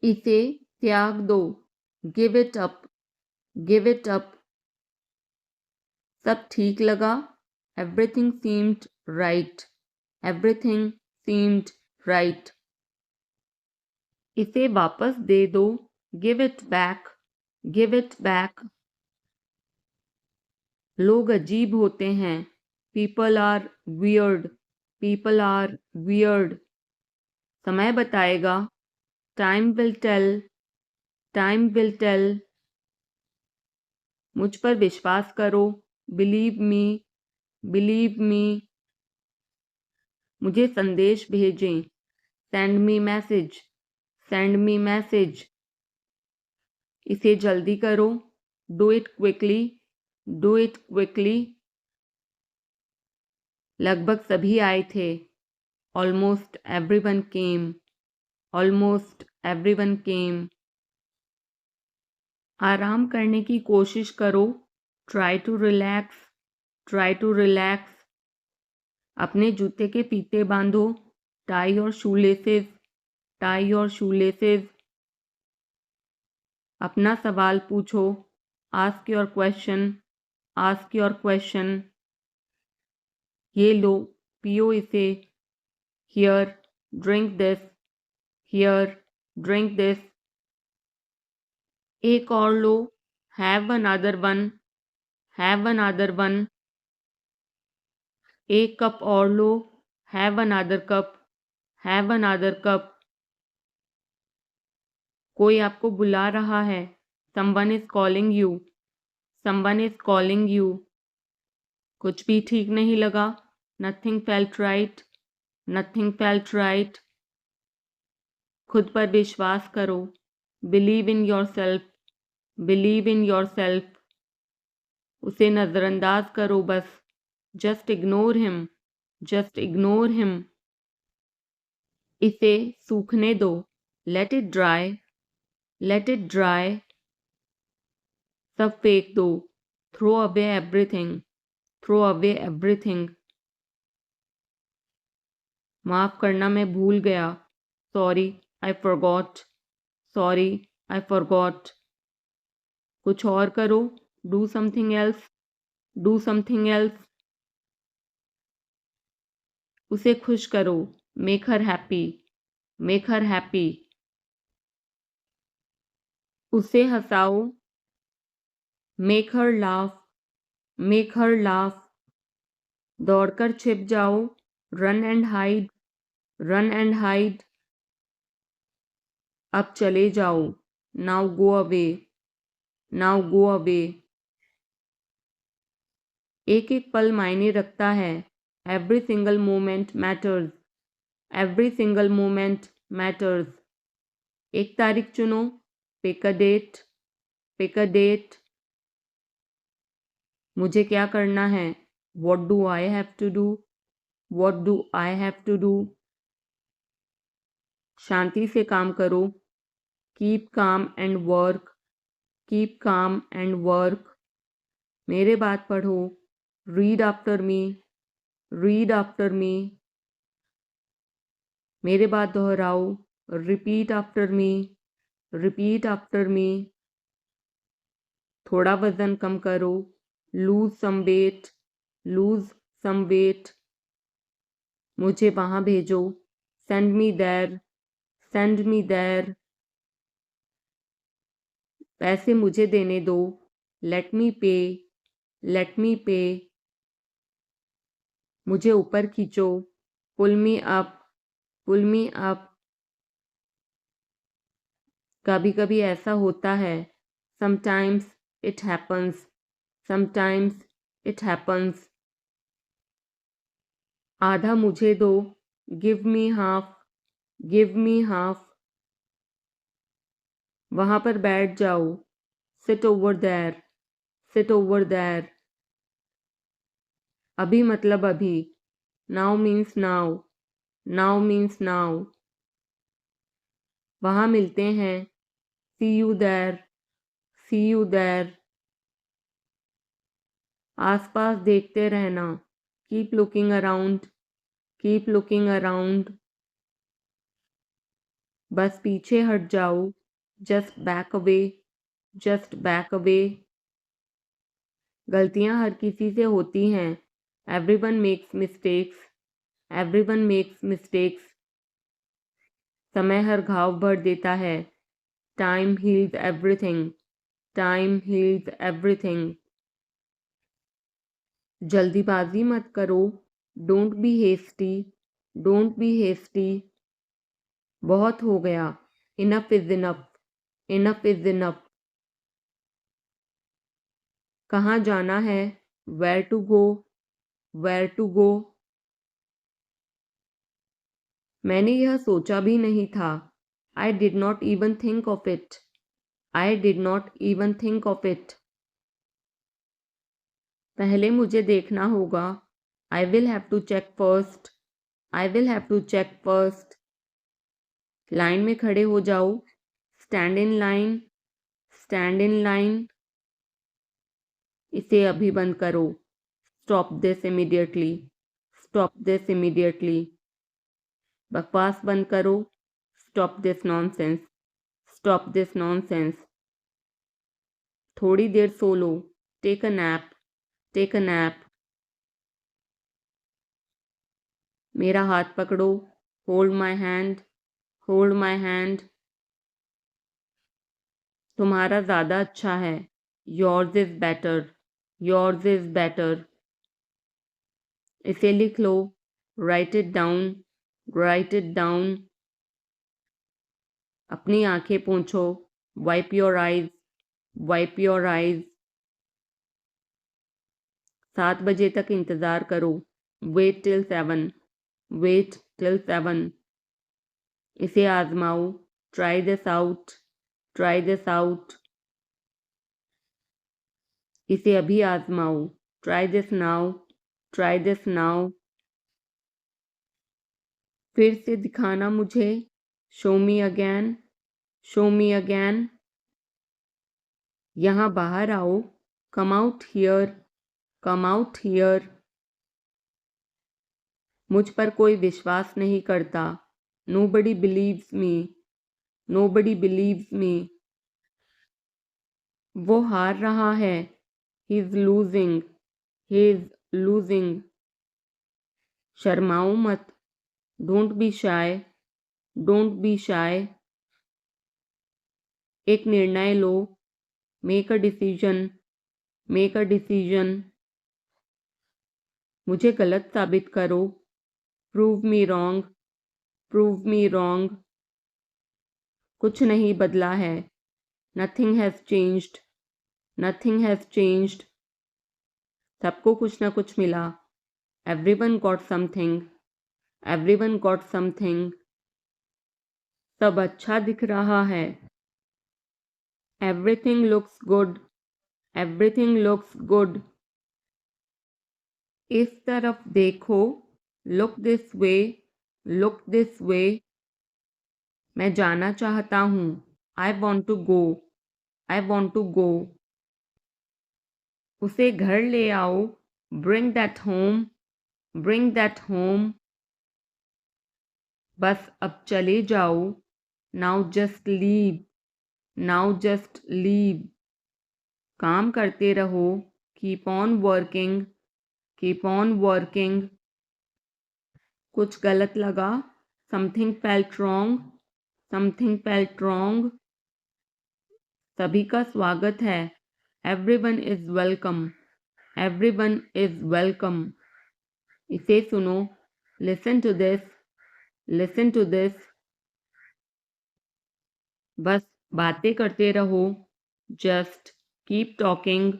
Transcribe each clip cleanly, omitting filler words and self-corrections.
इसे त्याग दो, give it up, give it up. सब ठीक लगा, everything seemed right, everything seemed right. इसे वापस दे दो, give it back, give it back. लोग अजीब होते हैं, people are weird, people are weird. समय बताएगा, time will tell, time will tell. मुझ पर विश्वास करो, बिलीव मी, बिलीव मी। मुझे संदेश भेजें, send me message, send me message. इसे जल्दी करो, do it quickly, do it quickly. लगभग सभी आए थे, almost everyone came, almost everyone came. आराम करने की कोशिश करो, try to relax, try to relax. अपने जूते के फीते बांधो, tie your shoelaces, tie your shoelaces. अपना सवाल पूछो, ask your question, ask your question. ये लो, पियो इसे, here, drink this, here, drink this. एक और लो, have another one, have another one. एक कप और लो, have another cup, have another cup. कोई आपको बुला रहा है, someone is calling you, someone is calling you. कुछ भी ठीक नहीं लगा, nothing felt right, nothing felt right. खुद पर विश्वास करो, believe in yourself, believe in yourself. उसे नज़रअंदाज करो बस, just ignore him, just ignore him. इसे सूखने दो, let it dry, let it dry. सब फेंक दो, throw away everything, throw away everything. माफ़ करना, मैं भूल गया, sorry I forgot, sorry I forgot. कुछ और करो, do something else, do something else. उसे खुश करो, make her happy, make her happy. उसे हंसाओ, make her laugh, make her laugh. दौड़कर छिप जाओ, run and hide, run and hide. अब चले जाओ, now go away, now go away. एक एक पल मायने रखता है, every single moment matters, every single moment matters. एक तारीख चुनो, pick a date, pick a date. मुझे क्या करना है, what do I have to do, what do I have to do. शांति से काम करो, keep calm and work, keep calm and work. मेरे बात पढ़ो, read after me, read after me. मेरे बात दोहराओ, repeat after me, repeat after me. थोड़ा वजन कम करो, lose some weight, lose some weight. मुझे वहाँ भेजो, send me there, send me there. पैसे मुझे देने दो, लेट मी पे, लेट मी पे। मुझे ऊपर खींचो, pull me up, pull me up. कभी कभी ऐसा होता है, sometimes it happens, sometimes it happens. आधा मुझे दो, give me half, give me half. वहाँ पर बैठ जाओ, sit over there, sit over there. अभी मतलब अभी, now means now, now means now. वहाँ मिलते हैं, see you there, see you there. आसपास देखते रहना, keep looking around, keep looking around. बस पीछे हट जाओ, just back away, just back away. गलतियां हर किसी से होती हैं, everyone makes mistakes, everyone makes mistakes. समय हर घाव भर देता है, time heals everything, time heals everything. जल्दीबाजी मत करो, don't be hasty, don't be hasty. बहुत हो गया, enough is enough, enough is enough. कहाँ जाना है, where to go, where to go. मैंने यह सोचा भी नहीं था, I did not even think of it, I did not even think of it. पहले मुझे देखना होगा, I will have to check first, I will have to check first. Line में खड़े हो जाओ, stand in line, stand in line. इसे अभी बंद करो, stop this immediately, stop this immediately. बकवास बंद करो, stop this nonsense, stop this nonsense. थोड़ी देर सो लो, take a nap, take a nap. मेरा हाथ पकड़ो, hold my hand, hold my hand. तुम्हारा ज़्यादा अच्छा है, yours is better, yours is better. इसे लिख लो, write it down, write it down. अपनी आंखें पोंछो, wipe your eyes, wipe your eyes. 7 बजे तक इंतज़ार करो, वेट टिल 7, वेट टिल 7। इसे आजमाओ, try this out, try this out. इसे अभी आजमाओ, try this now, try this now. फिर से दिखाना मुझे, show me again, show me again. यहाँ बाहर आओ, come out here, come out here. मुझ पर कोई विश्वास नहीं करता, nobody believes me, nobody believes me. वो हार रहा है, he is losing, he is losing. शर्माओ मत, don't be shy, don't be shy. एक निर्णय लो, make a decision, make a decision. मुझे गलत साबित करो, prove me wrong, prove me wrong. कुछ नहीं बदला है, nothing has changed, nothing has changed. सबको कुछ ना कुछ मिला, everyone got something, everyone got something. सब अच्छा दिख रहा है, everything looks good, everything looks good. इस तरफ देखो, look this way, look this way. मैं जाना चाहता हूँ, I want to go, I want to go. उसे घर ले आओ, bring that home, bring that home. बस अब चले जाओ, now just leave, now just leave. काम करते रहो, keep on working, keep on working. कुछ गलत लगा, something felt wrong, something felt wrong. सभी का स्वागत है, everyone is welcome, everyone is welcome. इसे सुनो, listen to this, listen to this. बस बातें करते रहो, just keep talking,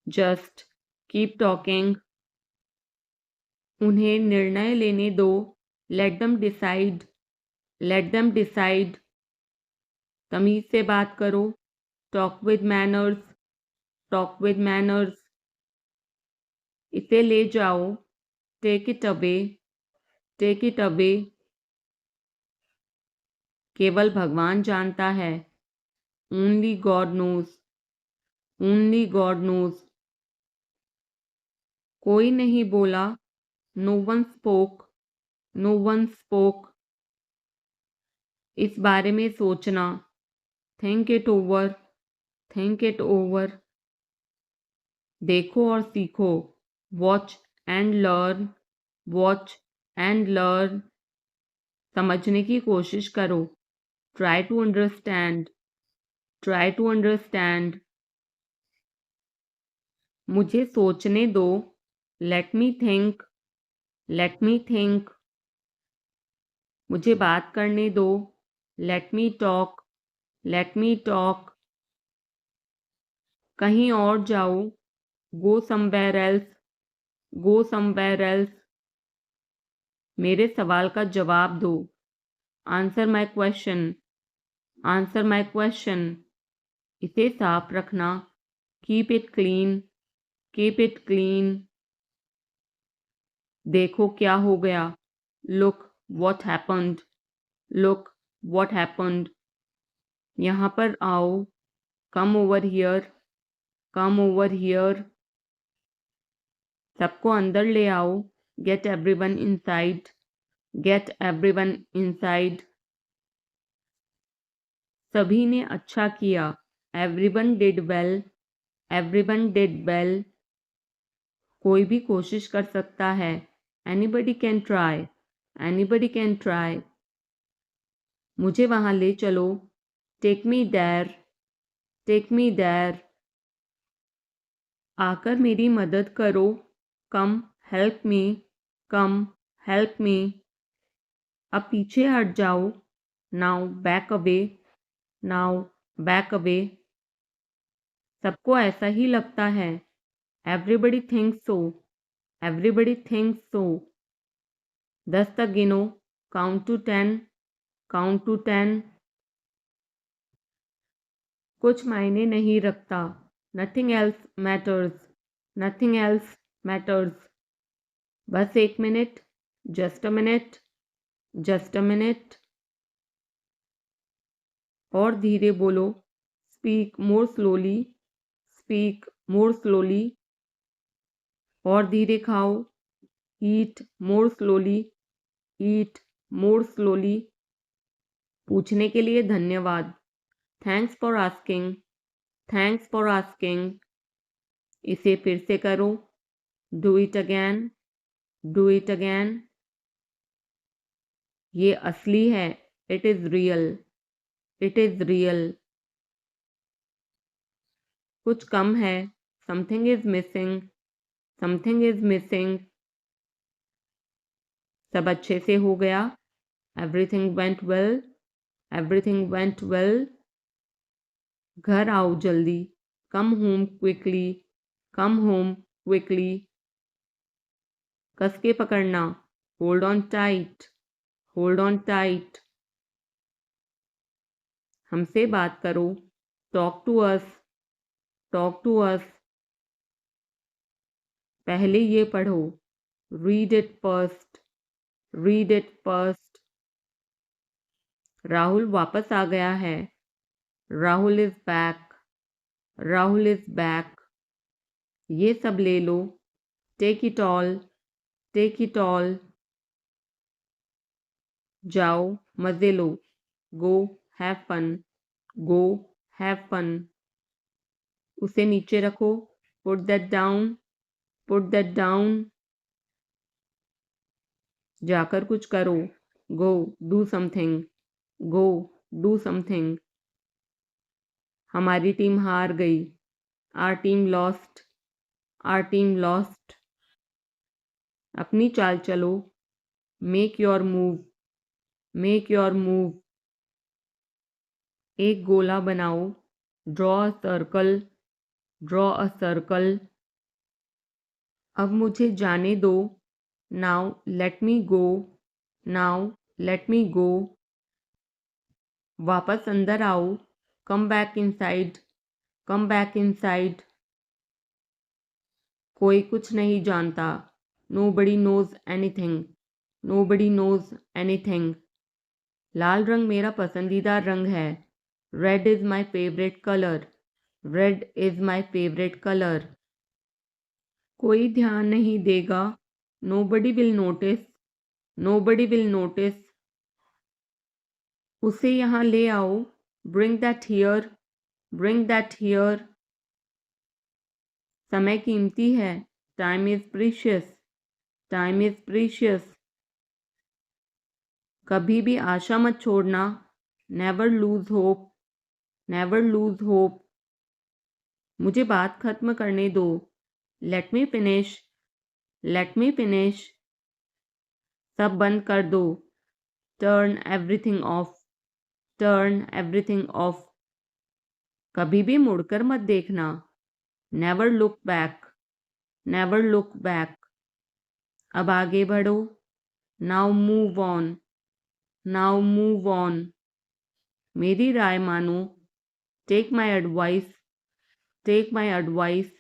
just keep talking. उन्हें निर्णय लेने दो, let them decide, let them decide. तमीज से बात करो, talk with manners, talk with manners. इसे ले जाओ, take it away, take it away. केवल भगवान जानता है, only God knows, only God knows. कोई नहीं बोला, no one spoke, no one spoke. इस बारे में सोचना, think it over, think it over. देखो और सीखो, watch and learn, watch and learn. समझने की कोशिश करो, try to understand, try to understand. मुझे सोचने दो, let me think, let me think. मुझे बात करने दो, let me talk, let me talk. कहीं और जाओ, go somewhere else, go somewhere else. मेरे सवाल का जवाब दो, answer my question, answer my question. इसे साफ रखना, keep it clean, keep it clean. देखो क्या हो गया, look what happened, look what happened. यहाँ पर आओ, come over here, come over here. सबको अंदर ले आओ, get everyone inside, get everyone inside. सभी ने अच्छा किया, everyone did well, everyone did well. कोई भी कोशिश कर सकता है, anybody can try, anybody can try. मुझे वहां ले चलो, take me there, take me there. आकर मेरी मदद करो, come help me, come help me. अब पीछे हट जाओ, now back away, now back away. सबको ऐसा ही लगता है, everybody thinks so, everybody thinks so. 10 तक गिनो, काउंट टू 10, काउंट टू 10। कुछ मायने नहीं रखता, nothing else matters, nothing else matters. बस 1 minute, just a minute, just a minute. और धीरे बोलो, speak more slowly, speak more slowly. और धीरे खाओ, ईट मोर स्लोली, ईट मोर स्लोली। पूछने के लिए धन्यवाद, thanks for asking, thanks for asking. इसे फिर से करो, do it again, do it again. ये असली है, it is real, it is real. कुछ कम है, something is missing, something is missing. सब अच्छे से हो गया, everything went well, everything went well. घर आओ जल्दी, come home quickly, come home quickly. कस के पकड़ना, hold on tight, hold on tight. हमसे बात करो, talk to us, talk to us. पहले ये पढ़ो, read it first, read it first. Rahul वापस आ गया है, Rahul is back, Rahul is back. ये सब ले लो, take it all, take it all. जाओ मजे लो, go have fun, go have fun. उसे नीचे रखो, put that down, put that down. जाकर कुछ करो, go do something, go do something. हमारी टीम हार गई, our team lost, our team lost. अपनी चाल चलो, make your move, make your move. एक गोला बनाओ, draw a circle, draw a circle. अब मुझे जाने दो, now let me go, now let me go. वापस अंदर आओ, come back inside, come back inside. कोई कुछ नहीं जानता, nobody knows anything, nobody knows anything. लाल रंग मेरा पसंदीदा रंग है, red is my favourite colour, red is my favourite colour. कोई ध्यान नहीं देगा, nobody will notice, nobody will notice. उसे यहाँ ले आओ, bring that here, bring that here. समय कीमती है, time is precious, time is precious. कभी भी आशा मत छोड़ना, never lose hope, never lose hope. मुझे बात खत्म करने दो, let me finish, let me finish. सब बंद कर दो, turn everything off, turn everything off. कभी भी मुड़कर मत देखना, never look back, never look back. अब आगे बढ़ो, now move on, now move on. मेरी राय मानो, take my advice, take my advice.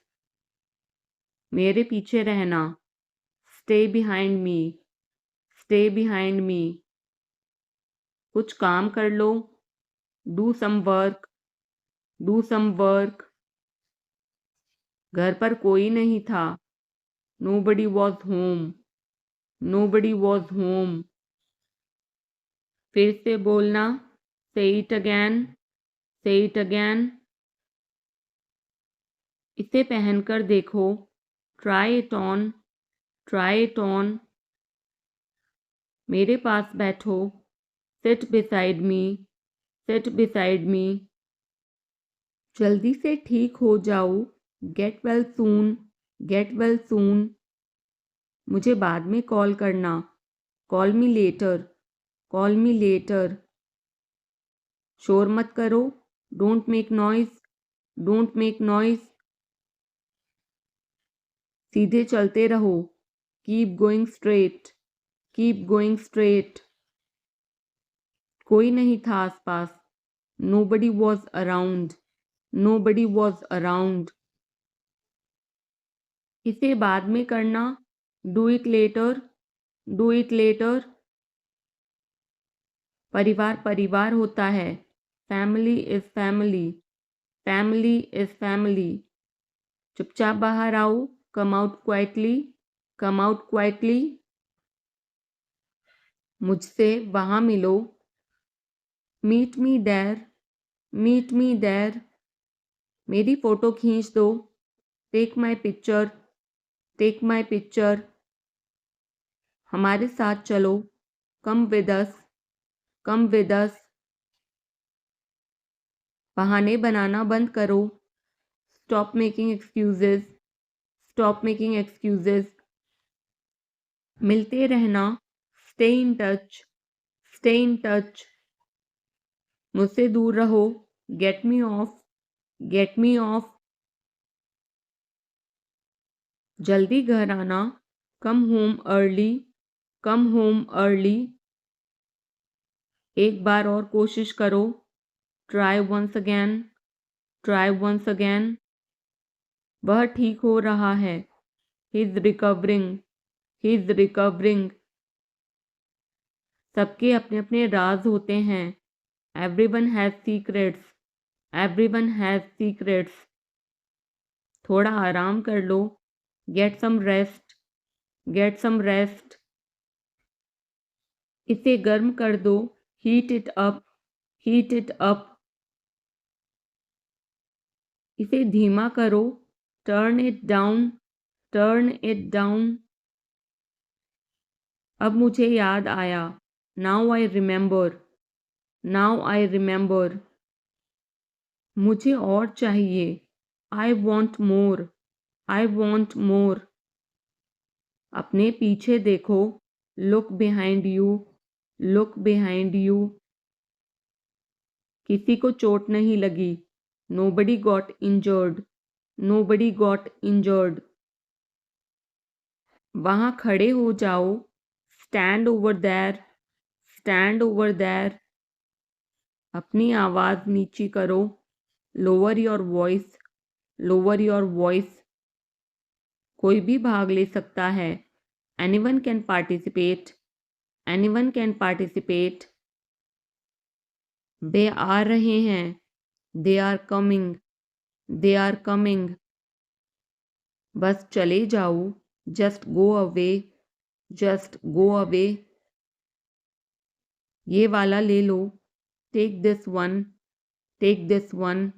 मेरे पीछे रहना, stay behind me, stay behind me. कुछ काम कर लो, do some work, do some work. घर पर कोई नहीं था, nobody was home, nobody was home. फिर से बोलना, say it again, say it again. इसे पहनकर देखो, try it on, try it on. मेरे पास बैठो, seat beside me, seat beside me. जल्दी से ठीक हो जाओ, get well soon, get well soon. मुझे बाद में कॉल करना, call me later, call me later. शोर मत करो, don't make noise, don't make noise. सीधे चलते रहो, keep going straight, keep going straight. कोई नहीं था आसपास, nobody was around, nobody was around. इसे बाद में करना, do it later, do it later. परिवार परिवार होता है, family is family, family is family. चुपचाप बाहर आओ, come out quietly, come out quietly. मुझसे वहाँ मिलो, meet me there, meet me there. मेरी फ़ोटो खींच दो, take my picture, take my picture. हमारे साथ चलो, come with us, come with us. बहाने बनाना बंद करो, stop making excuses, stop making excuses. मिलते रहना, stay in touch, stay in touch. मुझसे दूर रहो, get me off, get me off. जल्दी घर आना, come home early, come home early. एक बार और कोशिश करो, try once again, try once again. वह ठीक हो रहा है, he is recovering, he is recovering. सबके अपने अपने राज होते हैं, everyone has secrets, everyone has secrets. थोड़ा आराम कर लो, get some rest, get some rest. इसे गर्म कर दो, heat it up, heat it up. इसे धीमा करो, turn it down, turn it down. अब मुझे याद आया, now I remember, now I remember. मुझे और चाहिए, I want more, I want more. अपने पीछे देखो, look behind you, look behind you. किसी को चोट नहीं लगी, nobody got injured, nobody got injured. वहाँ खड़े हो जाओ, stand over there, stand over there. अपनी आवाज़ नीची करो, lower your voice, lower your voice. कोई भी भाग ले सकता है, anyone can participate, anyone can participate. वे आ रहे हैं, they are coming, they are coming. बस चले जाओ, just go away, just go away. ये वाला ले लो, take this one, take this one.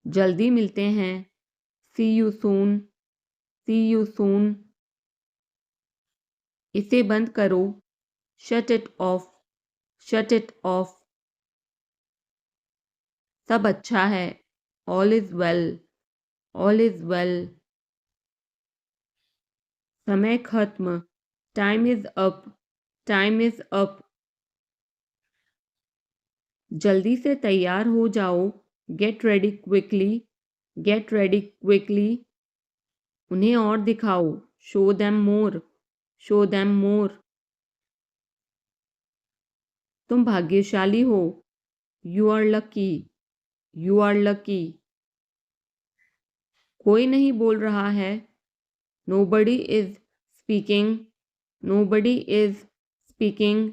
जल्दी मिलते हैं, see you soon, C you soon. इसे बंद करो, shut it off, shut it off. सब अच्छा है, all is well, all is well. समय खत्म, time is up, time is up. जल्दी से तैयार हो जाओ, get ready quickly, get ready quickly. उन्हें और दिखाओ, show them more, show them more. तुम भाग्यशाली हो, you are lucky, you are lucky. कोई नहीं बोल रहा है, nobody is speaking, nobody is speaking.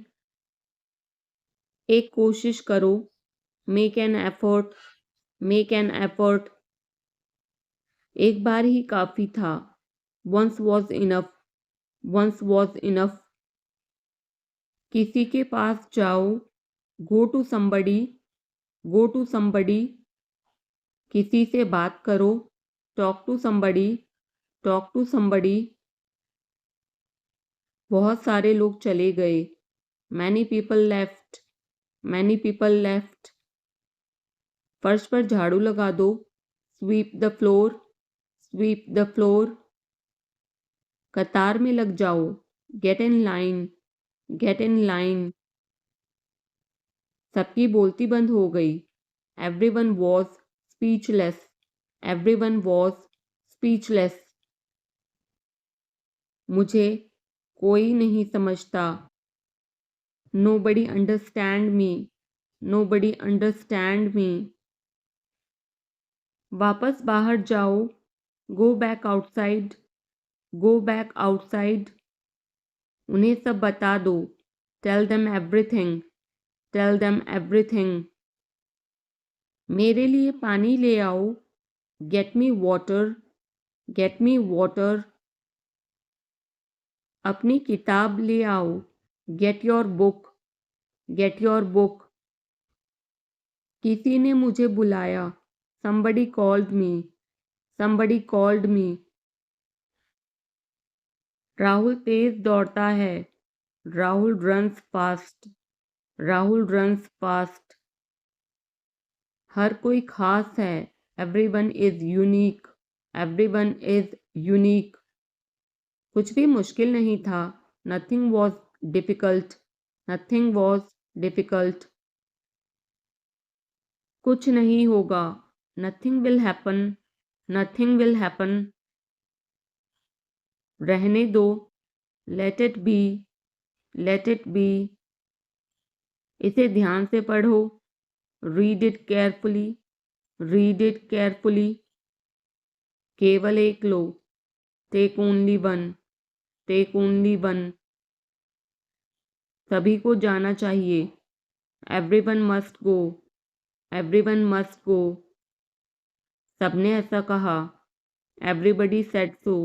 एक कोशिश करो, make an effort, make an effort. एक बार ही काफी था, once was enough, once was enough. किसी के पास जाओ, go to somebody, go to somebody. किसी से बात करो, talk to somebody, talk to somebody. बहुत सारे लोग चले गए, many people left, many people left. फर्श पर झाड़ू लगा दो, sweep the floor, sweep the floor. कतार में लग जाओ, get in line, get in line. सबकी बोलती बंद हो गई, everyone was speechless, everyone was speechless. मुझे कोई नहीं समझता, nobody understand me, nobody understand me. वापस बाहर जाओ, go back outside, go back outside. उन्हें सब बता दो, tell them everything, tell them everything. मेरे लिए पानी ले आओ, get me water, get me water. अपनी किताब ले आओ, get your book, get your book. किसी ने मुझे बुलाया, somebody called me, somebody called me। Rahul तेज दौड़ता है, Rahul runs fast, Rahul runs fast. हर कोई खास है, everyone is unique, everyone is unique. कुछ भी मुश्किल नहीं था, nothing was difficult, nothing was difficult. कुछ नहीं होगा, nothing will happen, nothing will happen. रहने दो, let it be, let it be. इसे ध्यान से पढ़ो, read it carefully, read it carefully. केवल एक लो, take only one, take only one. सभी को जाना चाहिए, everyone must go, everyone must go. सबने ऐसा कहा, everybody said so,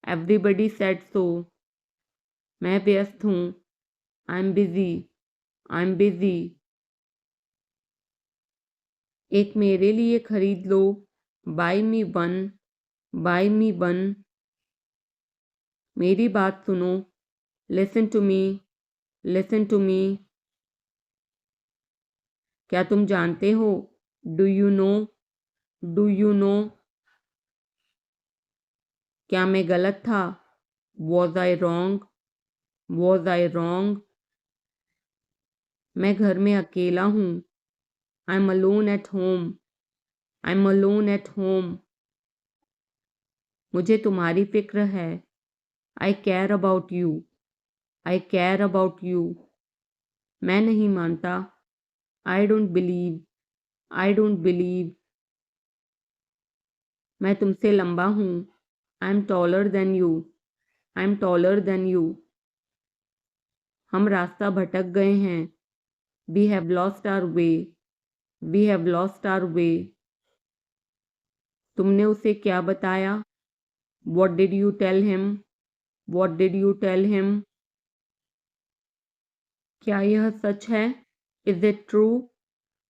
everybody said so. मैं व्यस्त हूँ, I am busy, I am busy. एक मेरे लिए खरीद लो, buy me one, buy me one. मेरी बात सुनो, listen to me, listen to me. क्या तुम जानते हो, do you know, do you know. क्या मैं गलत था, was I wrong, was I wrong. मैं घर में अकेला हूँ, I am alone at home, I am alone at home. मुझे तुम्हारी फिक्र है, I care about you, I care about you. मैं नहीं मानता, I don't believe, I don't believe. मैं तुमसे लंबा हूँ, I am taller than you, I am taller than you. हम रास्ता भटक गए हैं, we have lost our way, we have lost our way. तुमने उसे क्या बताया, what did you tell him, what did you tell him. क्या यह सच है? Is it true?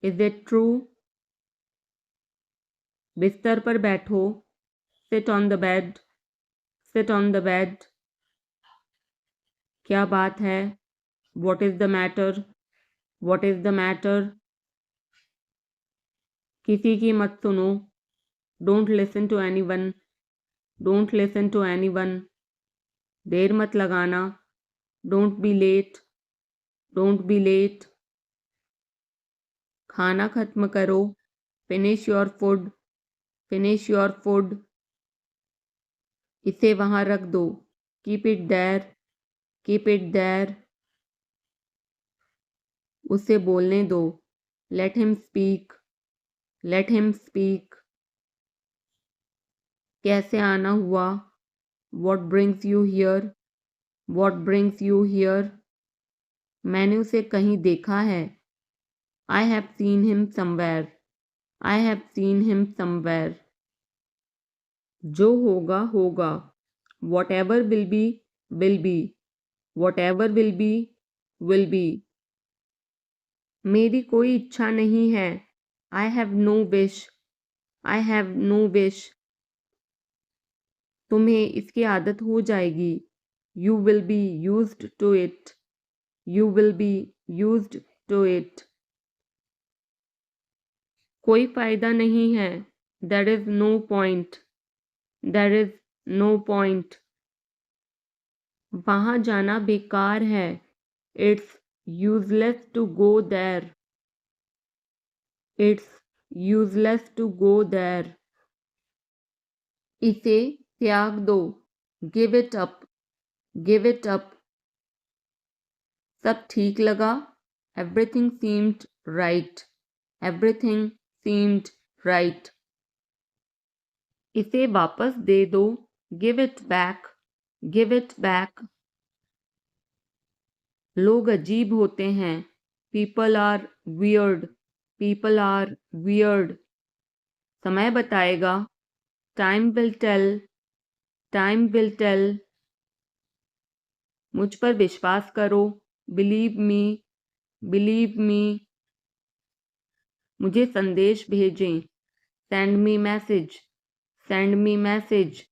Is it true? बिस्तर पर बैठो। Sit on the bed. Sit on the bed. क्या बात है? What is the matter? What is the matter? किसी की मत सुनो। Don't listen to anyone. Don't listen to anyone. देर मत लगाना। Don't be late. Don't be late. खाना खत्म करो। Finish your food. Finish your food. इसे वहां रख दो। Keep it there. Keep it there. उसे बोलने दो। Let him speak. Let him speak. कैसे आना हुआ? What brings you here? What brings you here? मैंने उसे कहीं देखा है। I have seen him somewhere. I have seen him somewhere. जो होगा होगा। Whatever will be will be. Whatever will be will be. मेरी कोई इच्छा नहीं है। I have no wish. I have no wish. तुम्हें इसकी आदत हो जाएगी। You will be used to it. You will be used to it. कोई फायदा नहीं है। There is no point. There is no point. वहां जाना बेकार है। It's useless to go there. It's useless to go there. इसे त्याग दो। Give it up. Give it up. सब ठीक लगा। Everything seemed right. Everything seemed right. इसे वापस दे दो। Give it back. Give it back. लोग अजीब होते हैं। People are weird. People are weird. समय बताएगा। Time will tell. Time will tell. मुझ पर विश्वास करो। Believe me. Believe me. मुझे संदेश भेजें। Send me message. Send me message.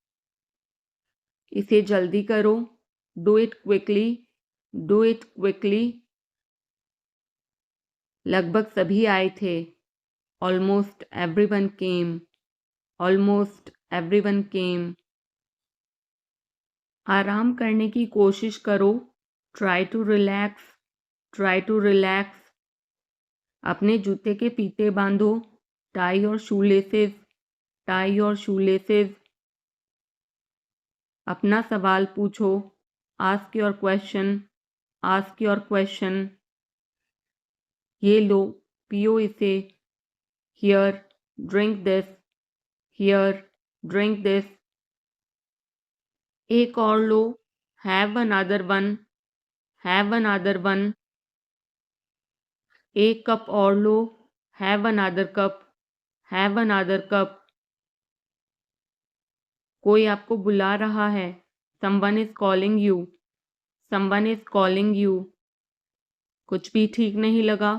इसे जल्दी करो। Do it quickly. Do it quickly. लगभग सभी आए थे। Almost everyone came. Almost everyone came. आराम करने की कोशिश करो। Try to relax. Try to relax. अपने जूते के फीते बांधो। Tie your shoelaces. Tie your shoelaces. अपना सवाल पूछो। Ask your question. Ask your question. ये लो, पियो इसे। Here, drink this. Here, drink this. एक और लो। Have another one. Have another one. एक कप और लो। Have another cup. Have another cup. कोई आपको बुला रहा है। Someone is calling you. Someone is calling you. कुछ भी ठीक नहीं लगा।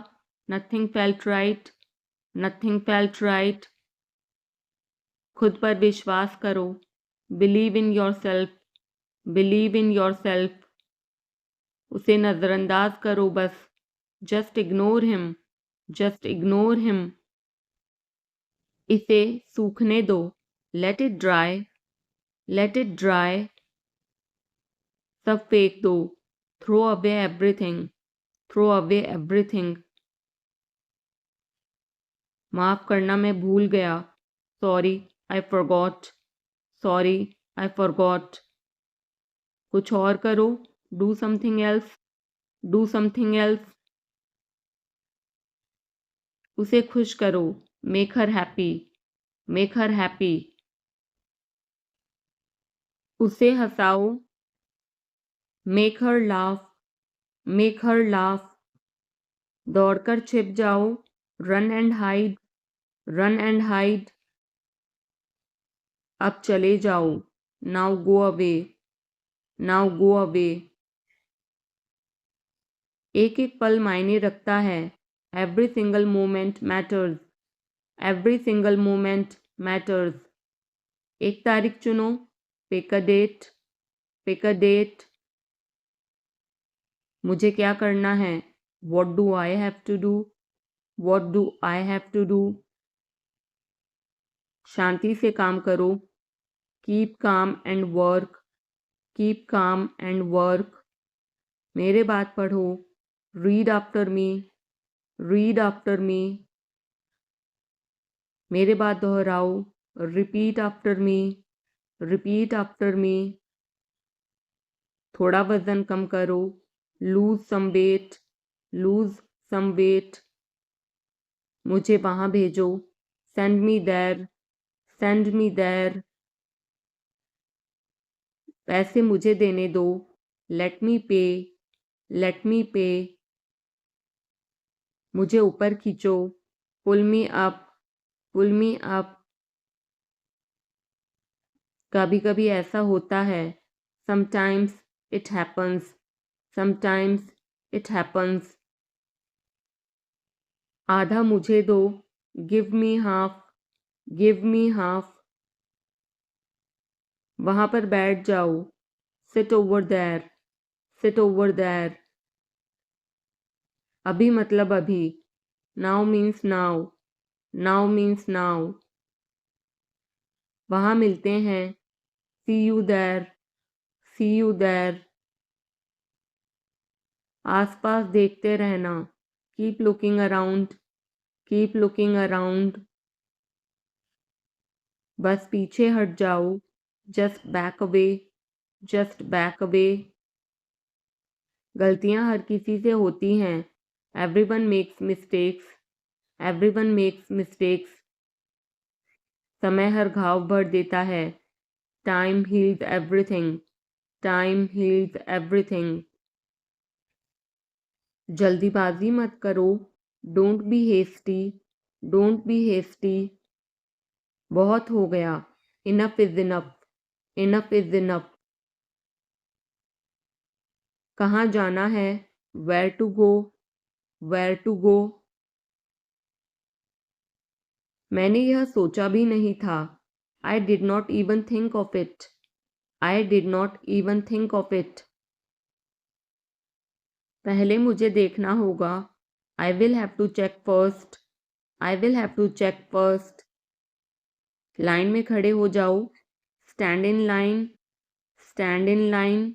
Nothing felt right. Nothing felt right. खुद पर विश्वास करो। Believe in yourself. Believe in yourself. उसे नज़रअंदाज करो बस। Just ignore him. Just ignore him. इसे सूखने दो। Let it dry. Let it dry. सब फेंक दो। Throw away everything. Throw away everything. माफ करना, मैं भूल गया। Sorry, I forgot. Sorry, I forgot. कुछ और करो। Do something else. Do something else. उसे खुश करो। Make her happy. Make her happy. उसे हंसाओ। Make her laugh. Make her laugh. दौड़कर छिप जाओ। Run and hide. Run and hide. अब चले जाओ। Now go away. Now go away. एक एक पल मायने रखता है। Every single moment matters. Every single moment matters. एक तारीख चुनो। Pick a date. Pick a date. मुझे क्या करना है? What do I have to do? What do I have to do? शांति से काम करो। Keep calm and work. Keep calm and work. मेरे बात पढ़ो। Read after me. Read after me. मेरे बात दोहराओ। Repeat after me. Repeat after me. थोड़ा वजन कम करो। Lose some weight. Lose some weight. मुझे वहां भेजो। Send me there. Send me there. पैसे मुझे देने दो। लेट मी पे। लेट मी पे। मुझे ऊपर खींचो। Pull me up. Pull me up. कभी कभी ऐसा होता है। Sometimes it happens. Sometimes it happens. आधा मुझे दो। Give me half. Give me half. वहां पर बैठ जाओ। Sit over there. Sit over there. अभी मतलब अभी। Now means now. Now means now. वहां मिलते हैं। See you there. See you there. आसपास देखते रहना। Keep looking around. Keep looking around. बस पीछे हट जाओ। Just back away. Just back away. गलतियां हर किसी से होती हैं। Everyone makes mistakes. Everyone makes mistakes. समय हर घाव भर देता है। Time heals everything. Time heals everything. जल्दीबाजी मत करो। Don't be hasty. Don't be hasty. बहुत हो गया। Enough is enough. Enough is enough. कहाँ जाना है? Where to go. Where to go. मैंने यह सोचा भी नहीं था। I did not even think of it. I did not even think of it. पहले मुझे देखना होगा। I will have to check first. I will have to check first. Line में खड़े हो जाओ। Stand in line. Stand in line.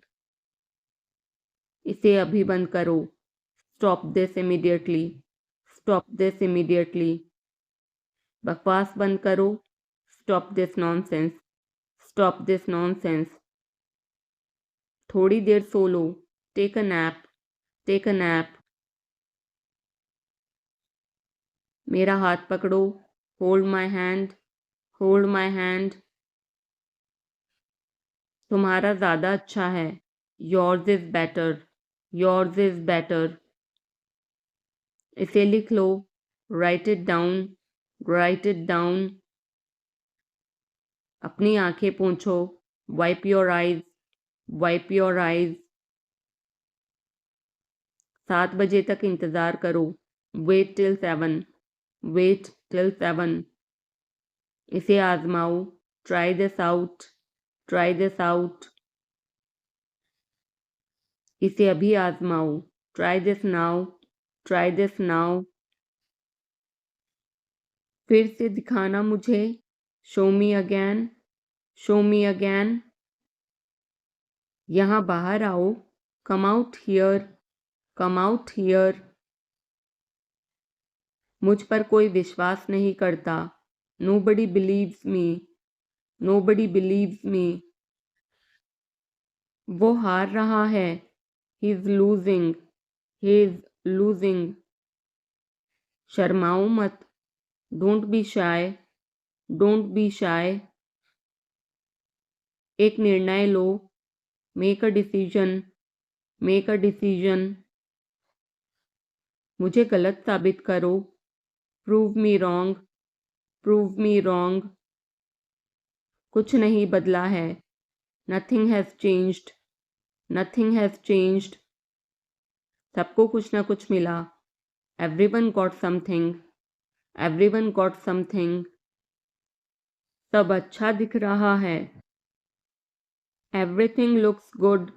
इसे अभी बंद करो। Stop this immediately. Stop this immediately. बकवास बंद करो। Stop this nonsense. Stop this nonsense. थोड़ी देर सो लो। Take a nap. Take a nap. मेरा हाथ पकड़ो। Hold my hand. Hold my hand. तुम्हारा ज़्यादा अच्छा है। Yours is better. Yours is better. इसे लिख लो। Write it down. Write it down. अपनी आंखें पोंछो। Wipe your eyes. Wipe your eyes. 7 बजे तक इंतज़ार करो। Wait till 7। Wait till 7। इसे आजमाओ। Try this out. Try this out. इसे अभी आजमाओ। Try this now. Try this now. फिर से दिखाना मुझे। Show me again. Show me again. यहाँ बाहर आओ। Come out here. Come out here. मुझ पर कोई विश्वास नहीं करता। Nobody believes me. Nobody believes me. वो हार रहा है। He is losing. He is losing. शर्माओ मत। Don't be shy. Don't be shy. एक निर्णय लो। Make a decision. Make a decision. मुझे गलत साबित करो। Prove me wrong. Prove me wrong. कुछ नहीं बदला है। Nothing has changed. Nothing has changed. सबको कुछ ना कुछ मिला। Everyone got something, everyone got something. सब अच्छा दिख रहा है। Everything looks good,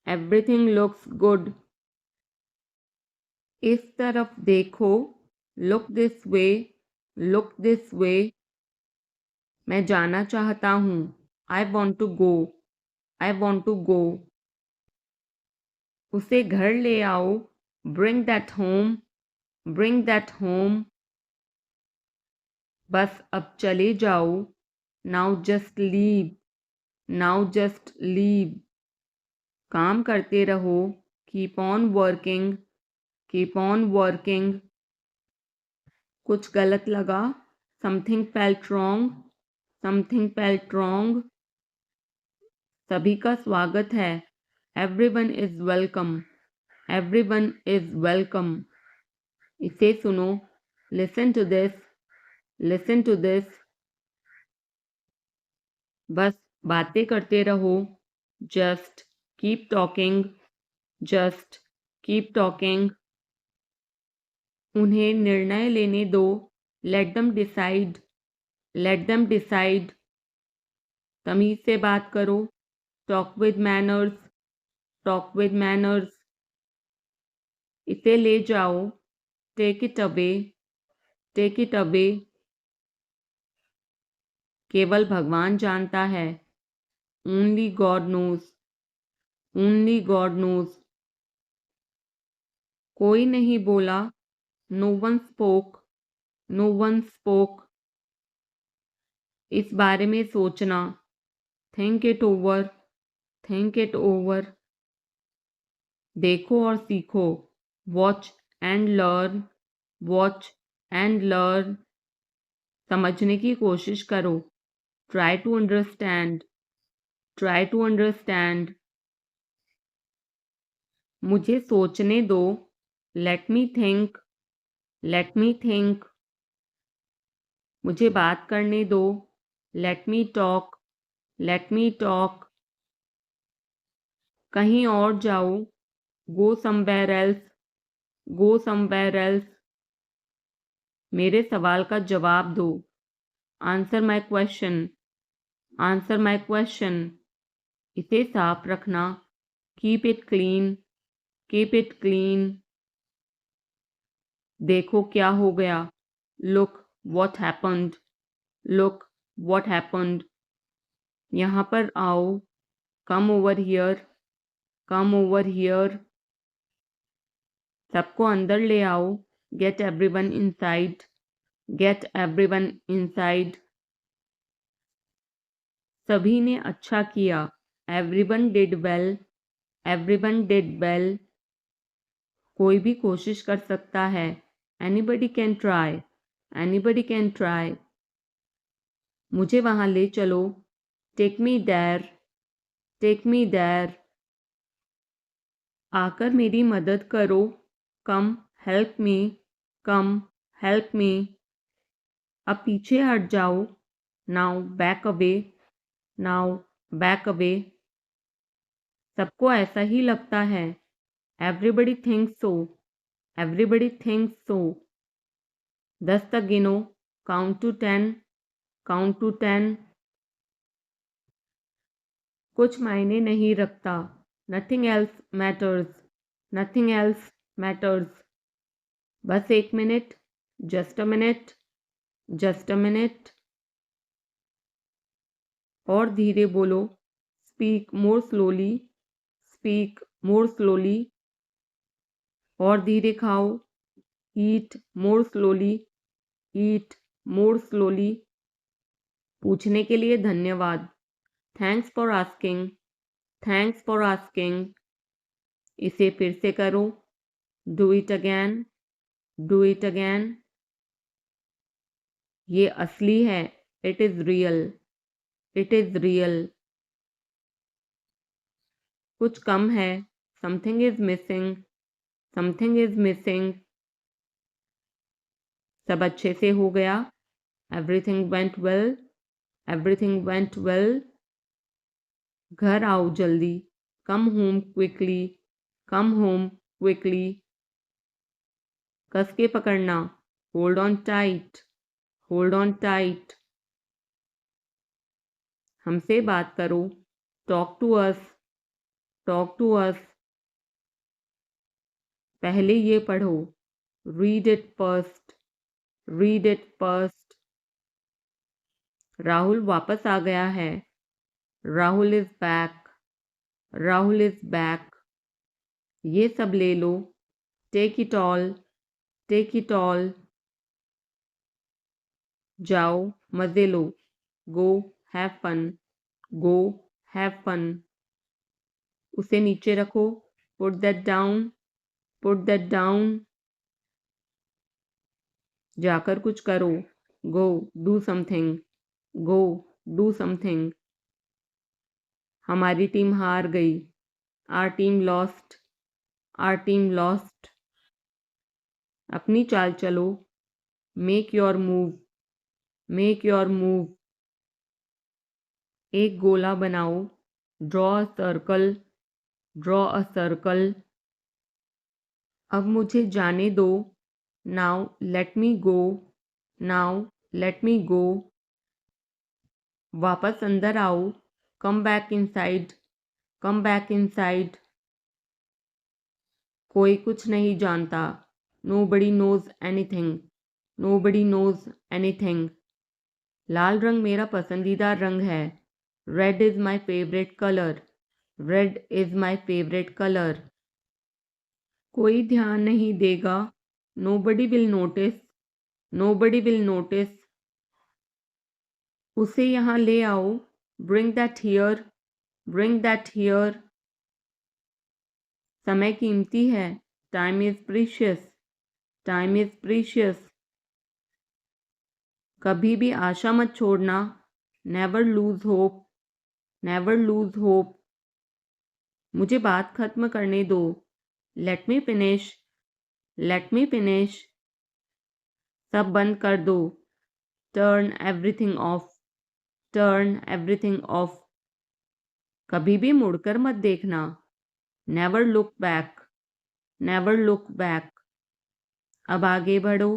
everything looks good. इस तरफ देखो, look this way, look this way. मैं जाना चाहता हूँ। I want to go, I want to go. उसे घर ले आओ। Bring that home, bring that home. बस अब चले जाओ। Now just leave, now just leave. काम करते रहो। Keep on working, keep on working. कुछ गलत लगा। Something felt wrong, something felt wrong. सभी का स्वागत है। Everyone is welcome, everyone is welcome. इसे सुनो। Listen to this, listen to this. बस बातें करते रहो। Just keep talking, just keep talking. उन्हें निर्णय लेने दो। Let them decide, let them decide. तमीज से बात करो। Talk with manners, talk with manners. इसे ले जाओ। Take it away, take it away. केवल भगवान जानता है। Only God knows, only God knows. कोई नहीं बोला। No one spoke, no one spoke. इस बारे में सोचना। Think it over, think it over. देखो और सीखो। Watch and learn, watch and learn. समझने की कोशिश करो। Try to understand, try to understand. मुझे सोचने दो। Let me think, let me think. मुझे बात करने दो। Let me talk, let me talk. कहीं और जाओ। Go somewhere else, go somewhere else. मेरे सवाल का जवाब दो। Answer my question, answer my question. इसे साफ रखना। Keep it clean, keep it clean. देखो क्या हो गया। Look what happened, look what happened. यहाँ पर आओ। Come over here, come over here. सबको अंदर ले आओ। Get everyone inside, get everyone inside. सभी ने अच्छा किया। Everyone did well, everyone did well. कोई भी कोशिश कर सकता है। Anybody can try, anybody can try. मुझे वहाँ ले चलो। Take me there, take me there. आकर मेरी मदद करो। Come help me, come help me. अब पीछे हट जाओ। Now back away, now back away. सबको ऐसा ही लगता है। Everybody thinks so, everybody thinks so. 10 तक गिनो। Count to 10, count to 10। कुछ मायने नहीं रखता। Nothing else matters, nothing else matters. बस 1 minute, just a minute, just a minute. और धीरे बोलो। Speak more slowly, speak more slowly. और धीरे खाओ। ईट मोर स्लोली, ईट मोर स्लोली। पूछने के लिए धन्यवाद। Thanks for asking, thanks for asking. इसे फिर से करो। Do it again, do it again. ये असली है। It is real, it is real. कुछ कम है। Something is missing, something is missing. सब अच्छे से हो गया। Everything went well, everything went well. घर आओ जल्दी। Come home quickly, come home quickly, कस के पकड़ना, hold on tight, hold on tight. हमसे बात करो, talk to us, talk to us. पहले ये पढ़ो, read it first, read it first. Rahul वापस आ गया है, Rahul is back, Rahul is back. ये सब ले लो, take it all, take it all. जाओ, मजे लो, go have fun, go have fun. उसे नीचे रखो, put that down, put that down. जाकर कुछ करो, go do something, go do something. हमारी टीम हार गई, our team lost, our team lost. अपनी चाल चलो, make your move, make your move. एक गोला बनाओ, draw a circle, draw a circle. अब मुझे जाने दो, now let me go, now let me go. वापस अंदर आओ, come back inside, come back inside. कोई कुछ नहीं जानता, nobody knows anything, nobody knows anything. लाल रंग मेरा पसंदीदा रंग है, red is my favourite colour, red is my favourite colour. कोई ध्यान नहीं देगा, nobody will notice, nobody will notice. उसे यहाँ ले आओ, bring that here, bring that here. समय कीमती है, time is precious, time is precious. कभी भी आशा मत छोड़ना, never lose hope, never lose hope. मुझे बात खत्म करने दो, let me finish, let me finish. सब बंद कर दो, turn everything off, turn everything off. कभी भी मुड़कर मत देखना, never look back, never look back. अब आगे बढ़ो,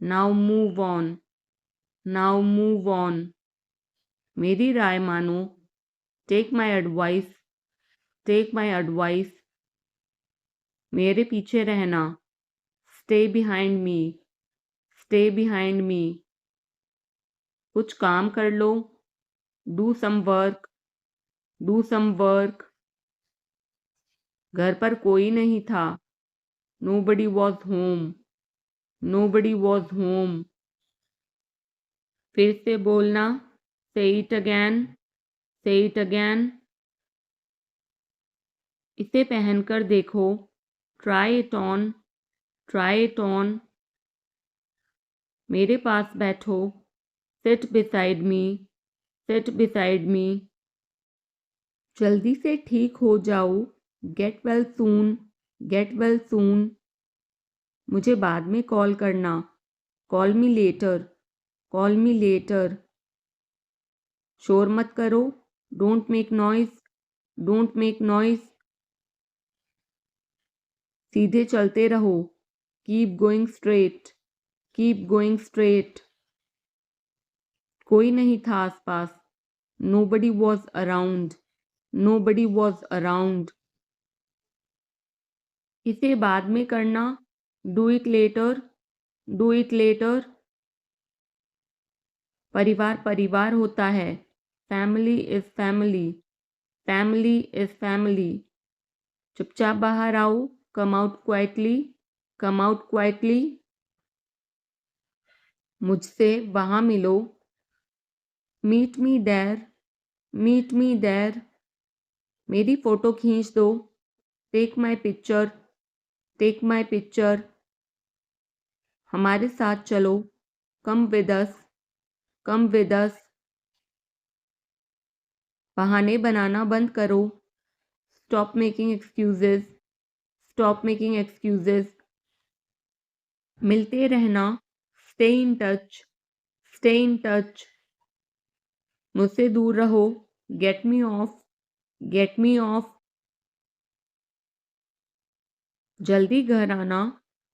now move on, now move on. मेरी राय मानो, take my advice, take my advice. मेरे पीछे रहना, stay behind me, stay behind me. कुछ काम कर लो, do some work, do some work. घर पर कोई नहीं था, nobody was home, nobody was home. फिर से बोलना, say it again, say it again. इसे पहनकर देखो, try it on, try it on. मेरे पास बैठो, seat beside me, seat beside me. जल्दी से ठीक हो जाओ, get well soon, get well soon. मुझे बाद में कॉल करना, call me later, call me later. शोर मत करो, don't make noise, don't make noise. सीधे चलते रहो, keep going straight, keep going straight. कोई नहीं था आसपास, nobody was around, nobody was around. इसे बाद में करना, do it later, do it later. परिवार परिवार होता है, family is family, family is family. चुपचाप बाहर आओ, come out quietly, come out quietly. मुझसे वहाँ मिलो, meet me there, meet me there. मेरी फ़ोटो खींच दो, take my picture, take my picture. हमारे साथ चलो, come with us, come with us. बहाने बनाना बंद करो, stop making excuses, stop making excuses. मिलते रहना, stay in touch, stay in touch. मुझसे दूर रहो, get me off, get me off. जल्दी घर आना,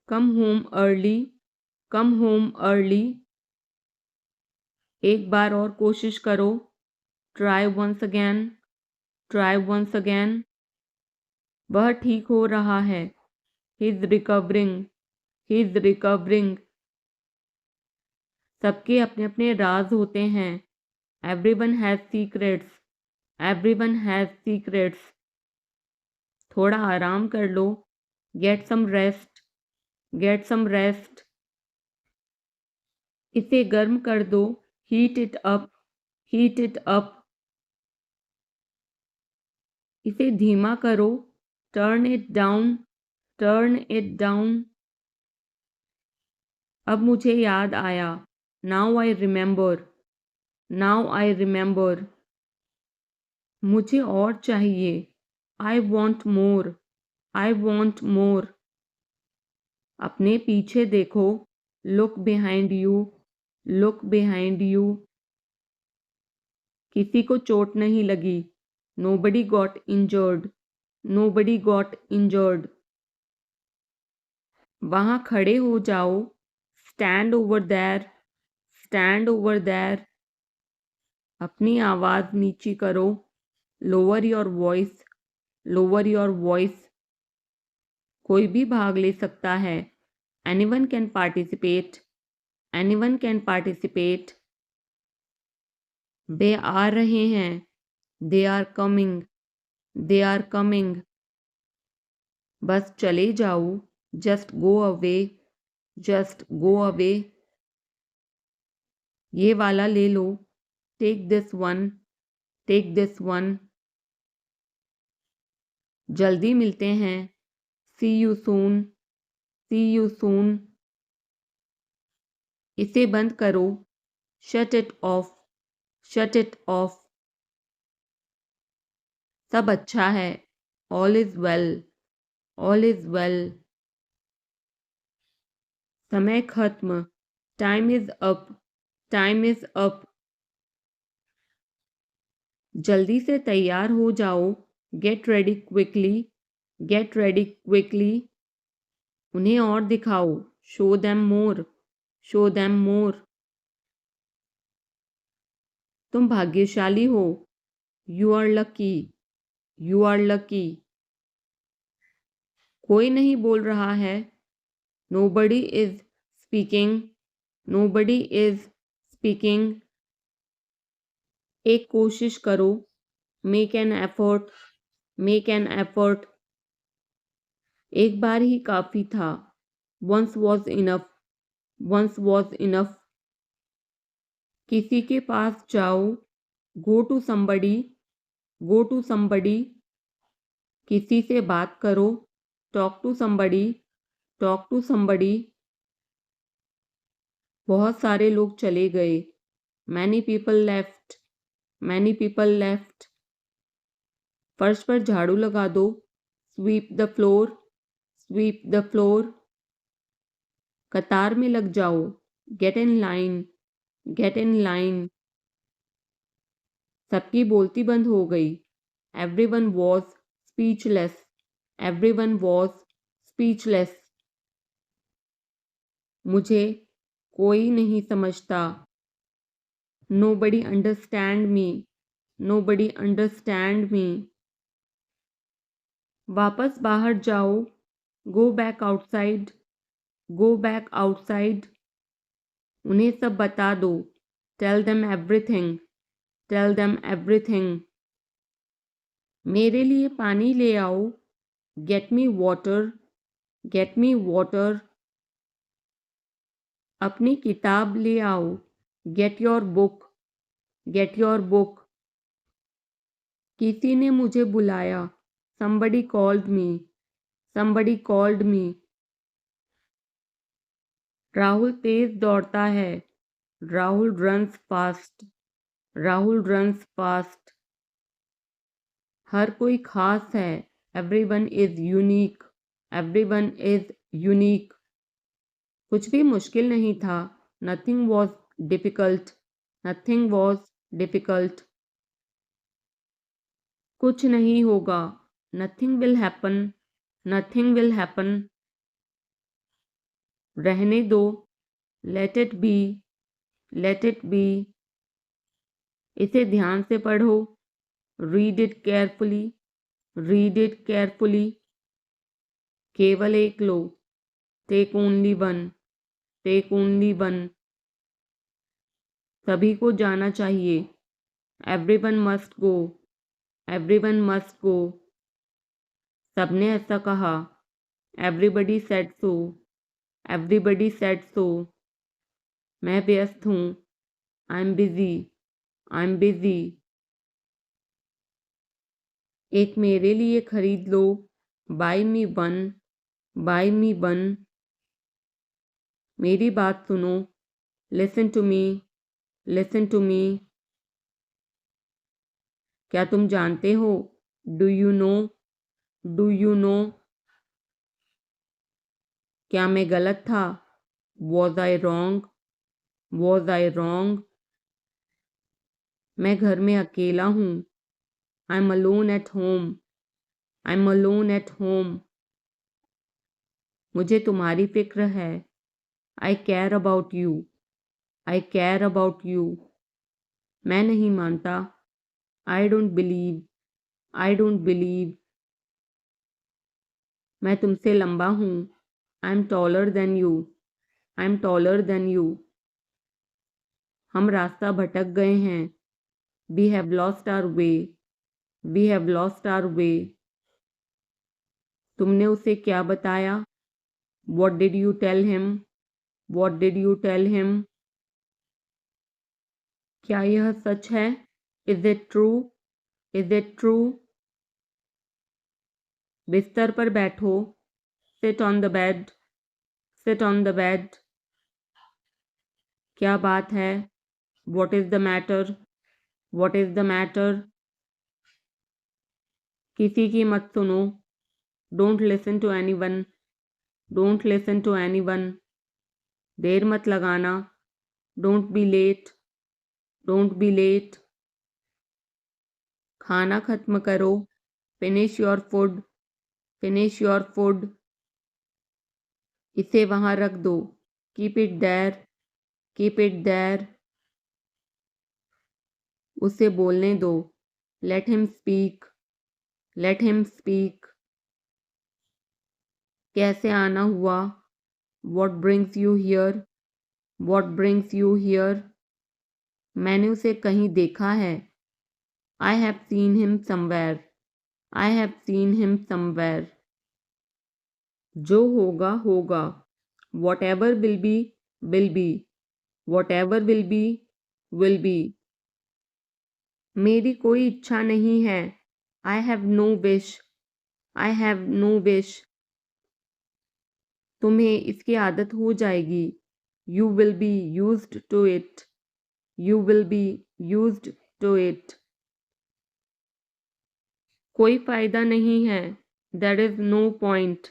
come home early, come home early. एक बार और कोशिश करो, try once again, try once again. वह ठीक हो रहा है, he is recovering, he is recovering. सबके अपने अपने राज होते हैं, everyone has secrets, everyone has secrets. थोड़ा आराम कर लो, get some rest, get some rest. इसे गर्म कर दो, heat it up, heat it up. इसे धीमा करो, turn it down, turn it down. अब मुझे याद आया, now I remember, now I remember. मुझे और चाहिए, I want more, I want more. अपने पीछे देखो, look behind you, look behind you. किसी को चोट नहीं लगी, nobody got injured, nobody got injured. वहां खड़े हो जाओ, stand over there, stand over there. अपनी आवाज नीची करो, lower your voice, lower your voice. कोई भी भाग ले सकता है, anyone can participate, anyone can participate. वे आ रहे हैं, they are coming, they are coming. बस चले जाओ, just go away, just go away. ये वाला ले लो, take this one, take this one. जल्दी मिलते हैं, see you soon, C you soon. इसे बंद करो, shut it off, shut it off. सब अच्छा है, all is well, all is well. समय खत्म, time is up, time is up. जल्दी से तैयार हो जाओ, get ready quickly, get ready quickly. उन्हें और दिखाओ, show them more, show them more. तुम भाग्यशाली हो, you are lucky, you are lucky. कोई नहीं बोल रहा है, nobody is speaking, nobody is speaking. एक कोशिश करो, make an effort, make an effort. एक बार ही काफी था, once was enough, once was enough. किसी के पास जाओ, go to somebody, go to somebody. किसी से बात करो, talk to somebody, talk to somebody. बहुत सारे लोग चले गए, many people left, many people left. फर्श पर झाड़ू लगा दो, sweep the floor, sweep the floor. कतार में लग जाओ, get in line, get in line. सबकी बोलती बंद हो गई, everyone was speechless, everyone was speechless. मुझे कोई नहीं समझता, nobody understand me, nobody understand me. वापस बाहर जाओ, go back outside, go back outside. उन्हें सब बता दो, tell them everything, tell them everything. मेरे लिए पानी ले आओ, get me water, get me water. अपनी किताब ले आओ, get your book, get your book. किसी ने मुझे बुलाया, somebody called me, somebody called me। Rahul तेज दौड़ता है, Rahul runs fast, Rahul runs fast. हर कोई खास है, everyone is unique, everyone is unique. कुछ भी मुश्किल नहीं था, nothing was difficult, nothing was difficult. कुछ नहीं होगा, nothing will happen, nothing will happen, रहने दो, let it be, let it be, इसे ध्यान से पढ़ो, read it carefully, read it carefully, केवल एक लो, take only one, take only one, सभी को जाना चाहिए, everyone must go, everyone must go, सबने ऐसा कहा, everybody said so, everybody said so, मैं व्यस्त हूँ, I am busy, I am busy, एक मेरे लिए खरीद लो, buy me one, buy me one, मेरी बात सुनो, listen to me, listen to me, क्या तुम जानते हो, do you know, do you know, क्या मैं गलत था, was I wrong, was I wrong, मैं घर में अकेला हूँ, I am alone at home, I am alone at home, मुझे तुम्हारी फिक्र है, I care about you, I care about you, मैं नहीं मानता, I don't believe, I don't believe, मैं तुमसे लंबा हूँ, I am taller than you, I am taller than you, हम रास्ता भटक गए हैं, we have lost our way, we have lost our way, तुमने उसे क्या बताया, what did you tell him, what did you tell him, क्या यह सच है, is it true, is it true, बिस्तर पर बैठो, sit on the bed, sit on the bed, क्या बात है, what is the matter, what is the matter, किसी की मत सुनो, don't listen to anyone, don't listen to anyone, देर मत लगाना, don't be late, don't be late, खाना खत्म करो, finish your food, finish your food, इसे वहाँ रख दो, keep it there, keep it there, उसे बोलने दो, let him speak, let him speak, कैसे आना हुआ, what brings you here, what brings you here, मैंने उसे कहीं देखा है, I have seen him somewhere, I have seen him somewhere, जो होगा होगा, whatever will be, will be, whatever will be, will be, मेरी कोई इच्छा नहीं है, I have no wish, I have no wish, तुम्हें इसकी आदत हो जाएगी, you will be used to it, you will be used to it, कोई फायदा नहीं है, there is no point,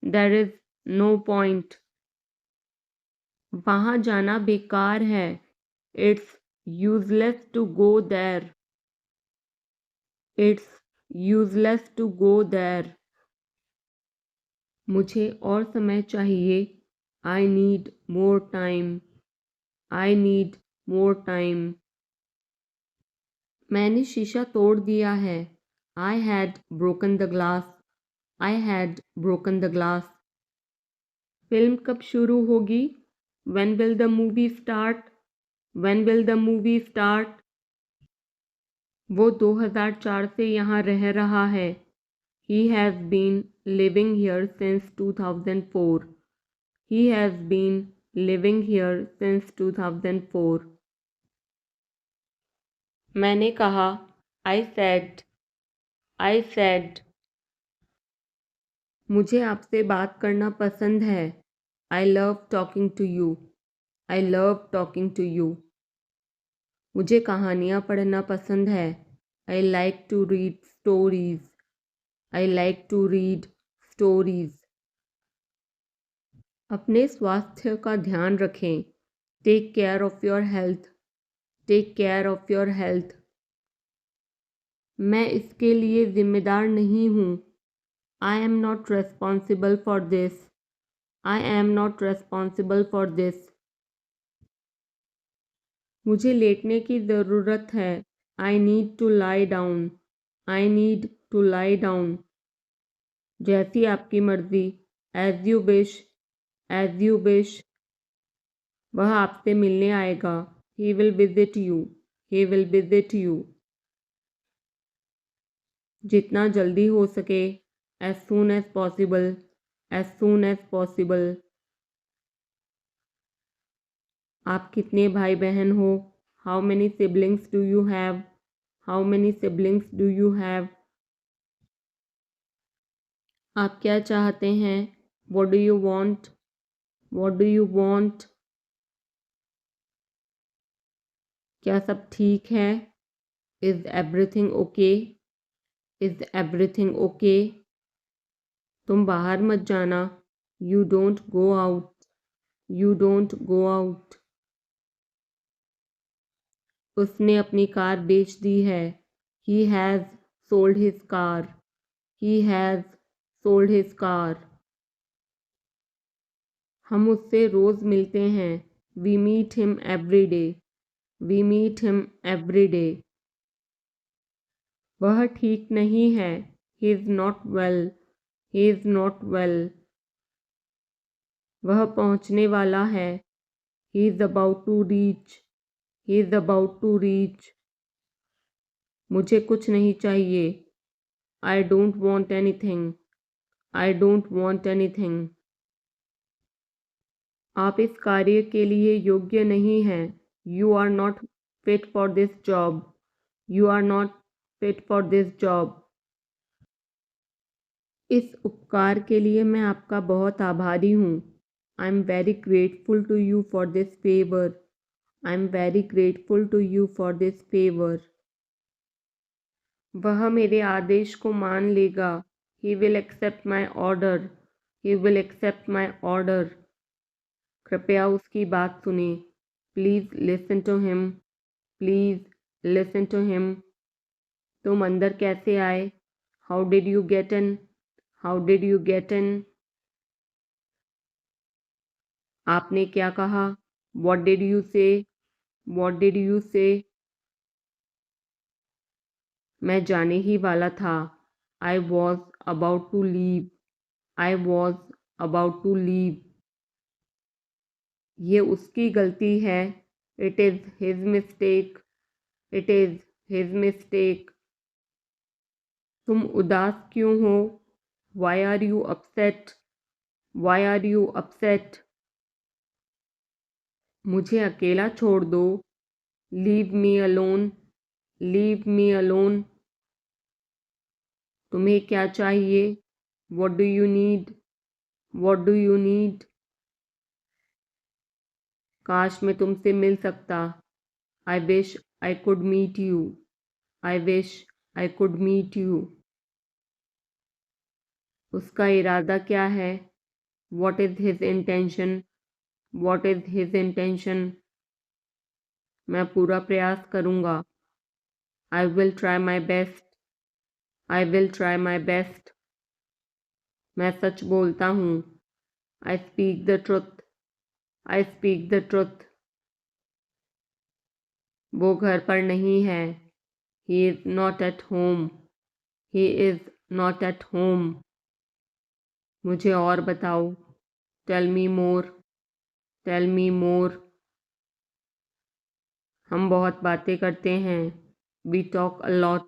there is no point, वहाँ जाना बेकार है, it's useless to go there, it's useless to go there, मुझे और समय चाहिए, I need more time, I need more time, मैंने शीशा तोड़ दिया है, I had broken the glass, I had broken the glass, film कब शुरू होगी, when will the movie start, when will the movie start, वो 2004 से यहाँ रह रहा है, he has been living here since 2004, he has been living here since 2004, मैंने कहा, आई सेड, आई सेड, मुझे आपसे बात करना पसंद है, I love talking to you, I love talking to you, मुझे कहानियाँ पढ़ना पसंद है, I like to read stories, I like to read stories, अपने स्वास्थ्य का ध्यान रखें, take care of your health, take care of your health, मैं इसके लिए जिम्मेदार नहीं हूँ, I am not responsible for this. I am not responsible for this. मुझे लेटने की ज़रूरत है. I need to lie down. I need to lie down. जैसी आपकी मर्जी. As you wish. As you wish. वह आपसे मिलने आएगा. He will visit you. He will visit you. जितना जल्दी हो सके. As soon as possible. As soon as possible. आप कितने भाई बहन हो? How many siblings do you have? How many siblings do you have? आप क्या चाहते हैं? What do you want? What do you want? क्या सब ठीक है? Is everything okay? Is everything okay? तुम बाहर मत जाना. You don't go out. You don't go out. उसने अपनी कार बेच दी है. He has sold his car. He has sold his car. हम उससे रोज़ मिलते हैं. We meet him every day. We meet him every day. वह ठीक नहीं है. He is not well. He is not well. वह पहुंचने वाला है. He is about to reach. He is about to reach. मुझे कुछ नहीं चाहिए. I don't want anything. I don't want anything. आप इस कार्य के लिए योग्य नहीं हैं. You are not fit for this job. You are not fit for this job. इस उपकार के लिए मैं आपका बहुत आभारी हूँ. I am very grateful to you for this favor. I am very grateful to you for this favor. वह मेरे आदेश को मान लेगा. He will accept my order. He will accept my order. कृपया उसकी बात सुने. Please listen to him. Please listen to him. तुम अंदर कैसे आए? How did you get in? How did you get in? आपने क्या कहा? What did you say? What did you say? मैं जाने ही वाला था. I was about to leave. I was about to leave. ये उसकी गलती है. It is his mistake. It is his mistake. तुम उदास क्यों हो? Why are you upset? Why are you upset? मुझे अकेला छोड़ दो. Leave me alone. Leave me alone. तुम्हें क्या चाहिए? What do you need? What do you need? काश मैं तुमसे मिल सकता. I wish I could meet you. I wish I could meet you. उसका इरादा क्या है? What is his intention? What is his intention? मैं पूरा प्रयास करूँगा. I will try my best. I will try my best. मैं सच बोलता हूँ. I speak the truth. I speak the truth. वो घर पर नहीं है. He is not at home. He is not at home. मुझे और बताओ. Tell me more. Tell me more. हम बहुत बातें करते हैं. We talk a lot.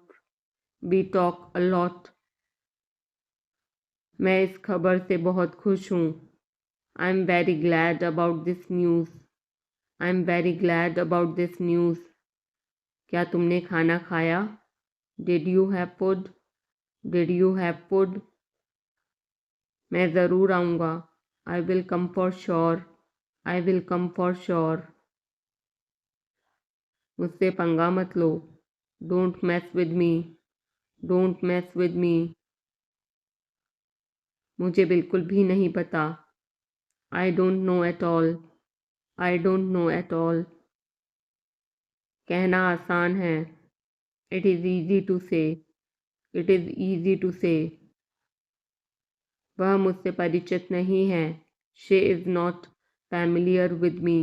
We talk a lot. मैं इस खबर से बहुत खुश हूँ. I am very glad about this news. I am very glad about this news. क्या तुमने खाना खाया? Did you have food? Did you have food? मैं ज़रूर आऊँगा. I will come for sure. I will come for sure. मुझसे पंगा मत लो. Don't mess with me. Don't mess with me. मुझे बिल्कुल भी नहीं पता. I don't know at all. I don't know at all. कहना आसान है. It is easy to say. It is easy to say. वह मुझसे परिचित नहीं है। She is not familiar with me.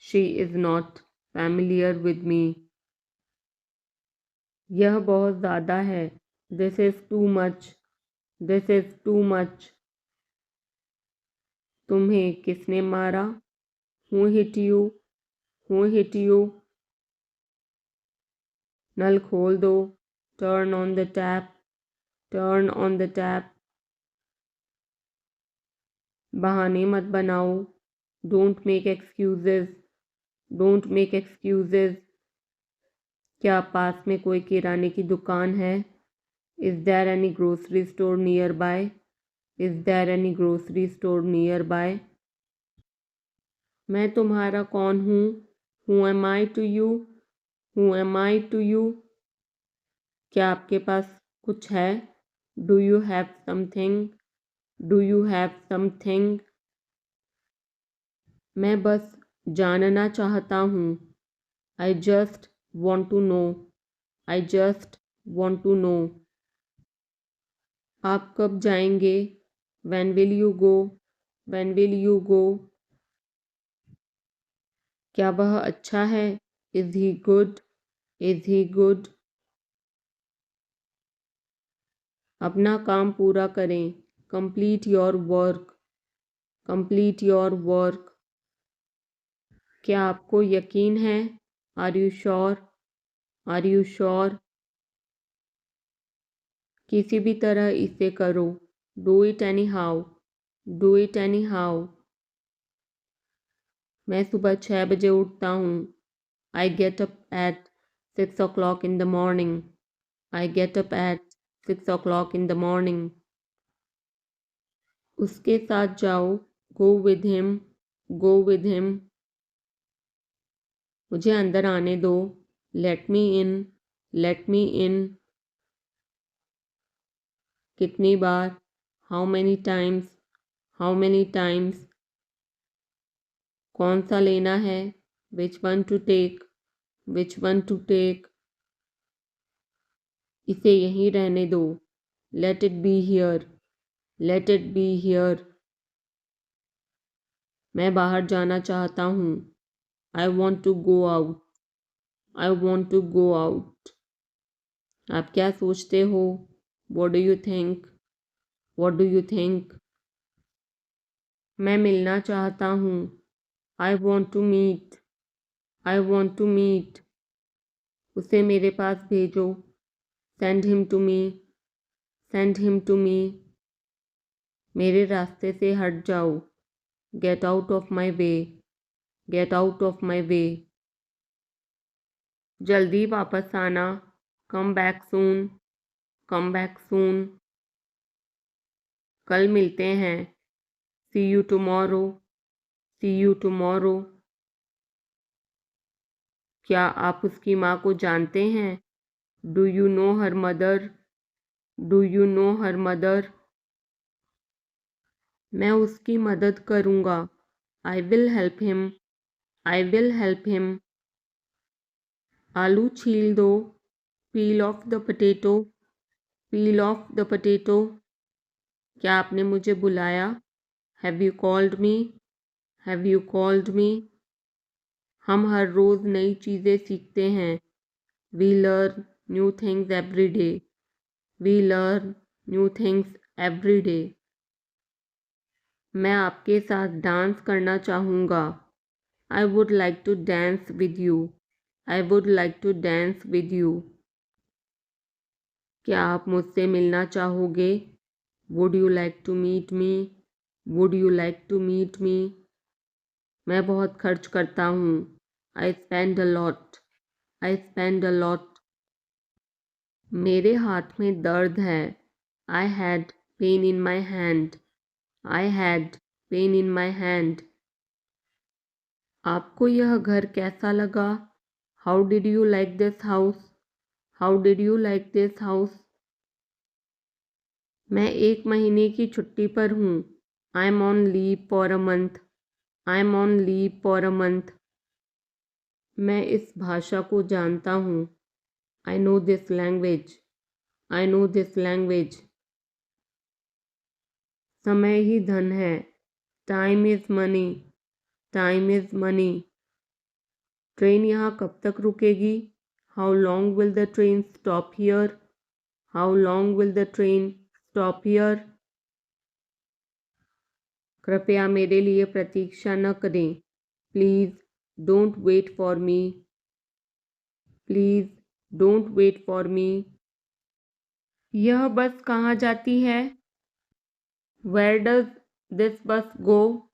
She is not familiar with me. यह बहुत ज़्यादा है। This is too much. This is too much. तुम्हें किसने मारा? Who hit you? Who hit you? नल खोल दो। Turn on the tap. Turn on the tap. बहाने मत बनाओ। Don't make excuses. Don't make excuses. क्या पास में कोई किराने की दुकान है? Is there any grocery store nearby? Is there any grocery store nearby? मैं तुम्हारा कौन हूँ? Who am I to you? Who am I to you? क्या आपके पास कुछ है? Do you have something? Do you have something? मैं बस जानना चाहता हूँ। I just want to know. I just want to know. आप कब जाएंगे? When will you go? When will you go? क्या वह अच्छा है? Is he good? Is he good? अपना काम पूरा करें। Complete your work. Complete your work. क्या आपको यकीन है? Are you sure? Are you sure? किसी भी तरह इसे करो। Do it anyhow. Do it anyhow. मैं सुबह 6 बजे उठता हूँ। I get up at 6 o'clock in the morning. I get up at 6 o'clock in the morning. उसके साथ जाओ। Go with him. Go with him. मुझे अंदर आने दो। Let me in. Let me in. कितनी बार? How many times? How many times? कौन सा लेना है? Which one to take? Which one to take? इसे यहीं रहने दो। Let it be here. Let it be here. मैं बाहर जाना चाहता हूँ। I want to go out. I want to go out. आप क्या सोचते हो? What do you think? What do you think? मैं मिलना चाहता हूँ। I want to meet. I want to meet. उसे मेरे पास भेजो। Send him to me. Send him to me. मेरे रास्ते से हट जाओ। Get out of my way. Get out of my way. जल्दी वापस आना। Come back soon. Come back soon. कल मिलते हैं। See you tomorrow. See you tomorrow. क्या आप उसकी माँ को जानते हैं? Do you know her mother? Do you know her mother? मैं उसकी मदद करूँगा। I will help him. I will help him. आलू छील दो। Peel off the potato. Peel off the potato. क्या आपने मुझे बुलाया? Have you called me? Have you called me? हम हर रोज़ नई चीज़ें सीखते हैं। We learn new things every day. We learn new things every day. मैं आपके साथ डांस करना चाहूँगा। I would like to dance with you. I would like to dance with you. क्या आप मुझसे मिलना चाहोगे? Would you like to meet me? Would you like to meet me? मैं बहुत खर्च करता हूँ। I spend a lot. I spend a lot. मेरे हाथ में दर्द है। I had pain in my hand. I had pain in my hand. आपको यह घर कैसा लगा? How did you like this house? How did you like this house? मैं 1 महीने की छुट्टी पर हूँ। I'm on leave for a month. I'm on leave for a month. मैं इस भाषा को जानता हूँ। I know this language. I know this language. समय ही धन है। Time is money, time is money. Train यहाँ कब तक रुकेगी? How long will the train stop here? How long will the train stop here? कृपया मेरे लिए प्रतीक्षा न करें। Please don't wait for me. Please don't wait for me. यह बस कहाँ जाती है? वेयर डज दिस बस गो?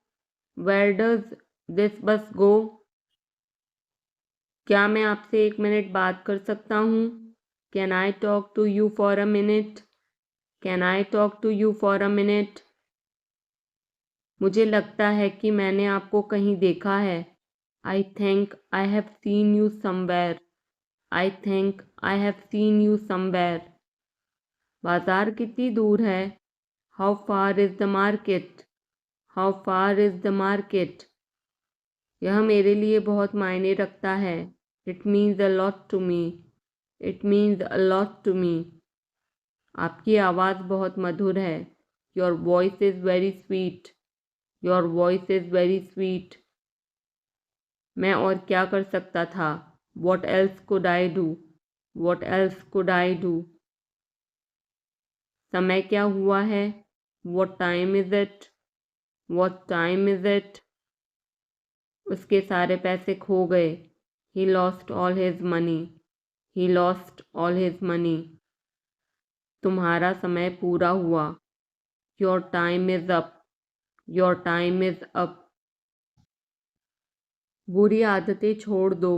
वेयर डज दिस बस गो? क्या मैं आपसे 1 मिनट बात कर सकता हूँ? Can I talk to you for a minute? Can I talk to you for a minute? मुझे लगता है कि मैंने आपको कहीं देखा है। I think I have seen you somewhere. I think I have seen you somewhere. बाजार कितनी दूर है? How far is the market? How far is the market? यह मेरे लिए बहुत मायने रखता है। It means a lot to me. It means a lot to me. आपकी आवाज़ बहुत मधुर है। Your voice is very sweet. Your voice is very sweet. मैं और क्या कर सकता था? What else could I do? What else could I do? समय क्या हुआ है? What time is it? What time is it? उसके सारे पैसे खो गए। He lost all his money. He lost all his money. तुम्हारा समय पूरा हुआ। Your time is up. Your time is up. बुरी आदतें छोड़ दो।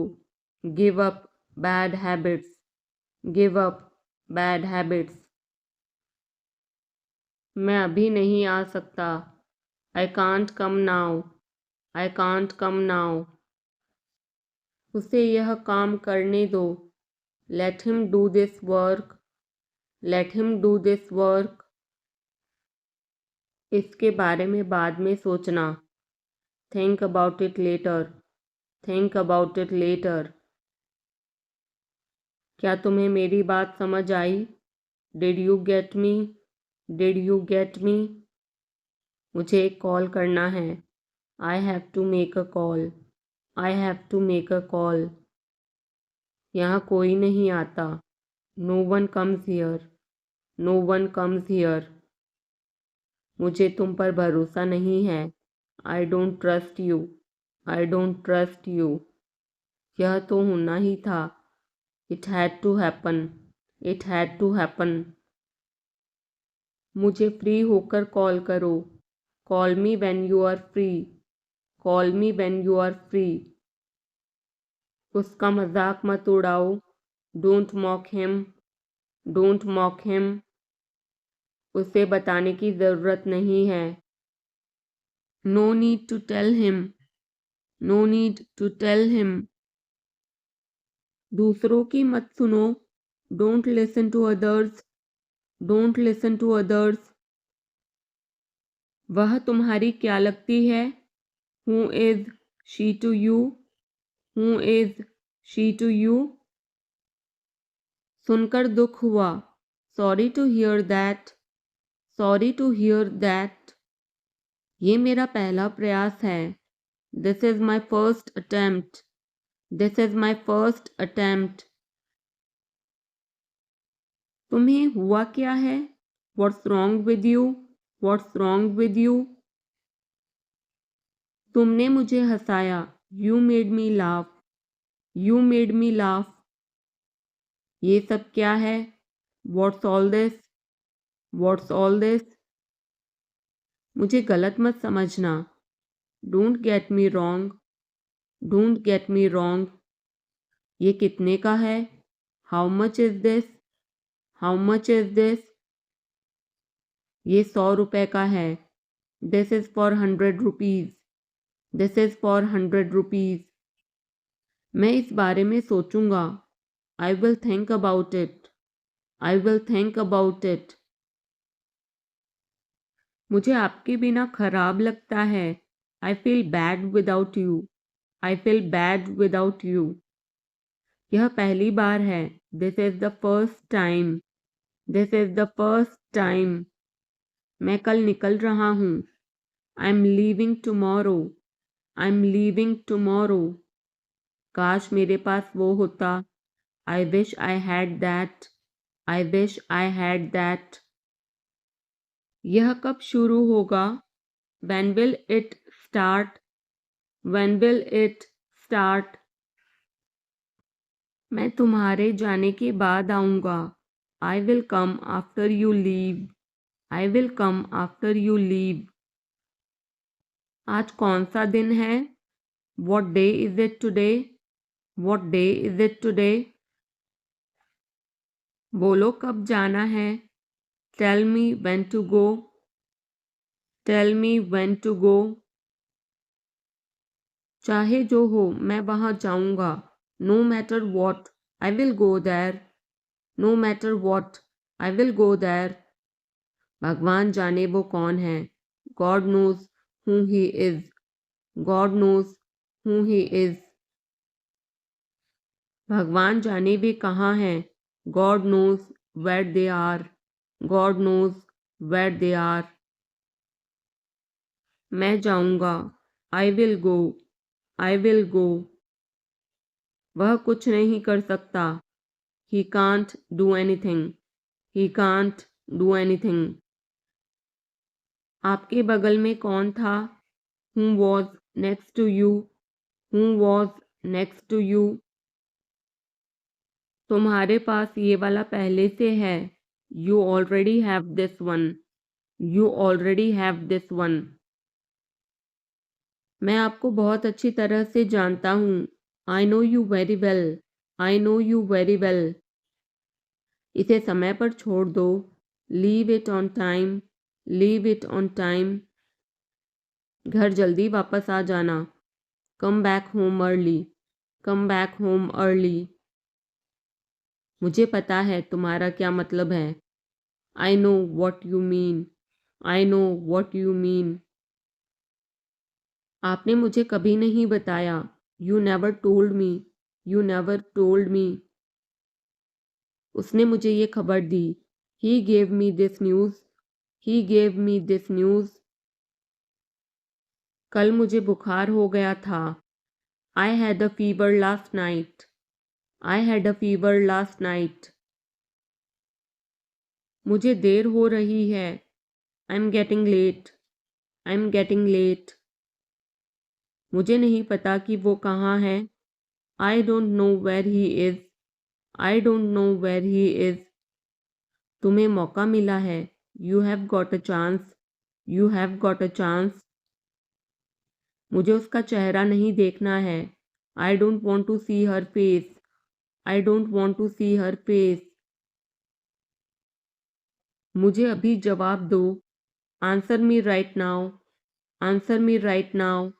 Give up bad habits. Give up bad habits. मैं अभी नहीं आ सकता। I can't come now. I can't come now. उसे यह काम करने दो। Let him do this work. Let him do this work. इसके बारे में बाद में सोचना। Think about it later. Think about it later. क्या तुम्हें मेरी बात समझ आई? Did you get me? Did you get me? मुझे एक कॉल करना है। I have to make a call. I have to make a call. यहाँ कोई नहीं आता। No one comes here. No one comes here. मुझे तुम पर भरोसा नहीं है। I don't trust you. I don't trust you. यह तो होना ही था। It had to happen. It had to happen. मुझे फ्री होकर कॉल करो। Call me when you are free. Call me when you are free. उसका मजाक मत उड़ाओ। Don't mock him. Don't mock him. उसे बताने की ज़रूरत नहीं है। No need to tell him. No need to tell him. दूसरों की मत सुनो। Don't listen to others. Don't listen to others. वह तुम्हारी क्या लगती है? Who is she to you? Who is she to you? सुनकर दुख हुआ। Sorry to hear that. Sorry to hear that. ये मेरा पहला प्रयास है। This is my first attempt. This is my first attempt. तुम्हें हुआ क्या है? What's wrong with you? What's wrong with you? तुमने मुझे हंसाया। You made me laugh. You made me laugh. ये सब क्या है? What's all this? What's all this? मुझे गलत मत समझना। Don't get me wrong. Don't get me wrong. ये कितने का है? How much is this? How much is this? ये 100 रुपए का है। This is for 100 rupees. This is for 100 rupees. मैं इस बारे में सोचूंगा। I will think about it. I will think about it. मुझे आपके बिना खराब लगता है। I feel bad without you. I feel bad without you. यह पहली बार है। This is the first time. This is the first time. मैं कल निकल रहा हूँ। I am leaving tomorrow. I am leaving tomorrow. काश मेरे पास वो होता। I wish I had that. I wish I had that. यह कब शुरू होगा? When will it start? When will it start? मैं तुम्हारे जाने के बाद आऊँगा। I will come after you leave. I will come after you leave. आज कौन सा दिन है? What day is it today? What day is it today? बोलो कब जाना है? Tell me when to go. Tell me when to go. चाहे जो हो मैं वहाँ जाऊँगा। No matter what, I will go there. No matter what, I will go there. भगवान जाने वो कौन है। God knows who he is. God knows who he is. भगवान जाने वे कहाँ हैं। God knows where they are. God knows where they are. मैं जाऊँगा। I will go. I will go. वह कुछ नहीं कर सकता। He can't do anything. He can't do anything. आपके बगल में कौन था? Who was next to you? Who was next to you? तुम्हारे पास ये वाला पहले से है। You already have this one. You already have this one. मैं आपको बहुत अच्छी तरह से जानता हूँ। I know you very well. I know you very well. इसे समय पर छोड़ दो। Leave it on time. Leave it on time. घर जल्दी वापस आ जाना। Come back home early. Come back home early. मुझे पता है तुम्हारा क्या मतलब है। I know what you mean. I know what you mean. आपने मुझे कभी नहीं बताया। You never told me. You never told me. उसने मुझे ये खबर दी। He gave me this news. He gave me this news. कल मुझे बुखार हो गया था। I had a fever last night. I had a fever last night. मुझे देर हो रही है। I'm getting late. I'm getting late. मुझे नहीं पता कि वो कहाँ है। I don't know where he is. I don't know where he is. तुम्हें मौका मिला है। You have got a chance. You have got a chance. मुझे उसका चेहरा नहीं देखना है। I don't want to see her face. I don't want to see her face. मुझे अभी जवाब दो। Answer me right now. Answer me right now.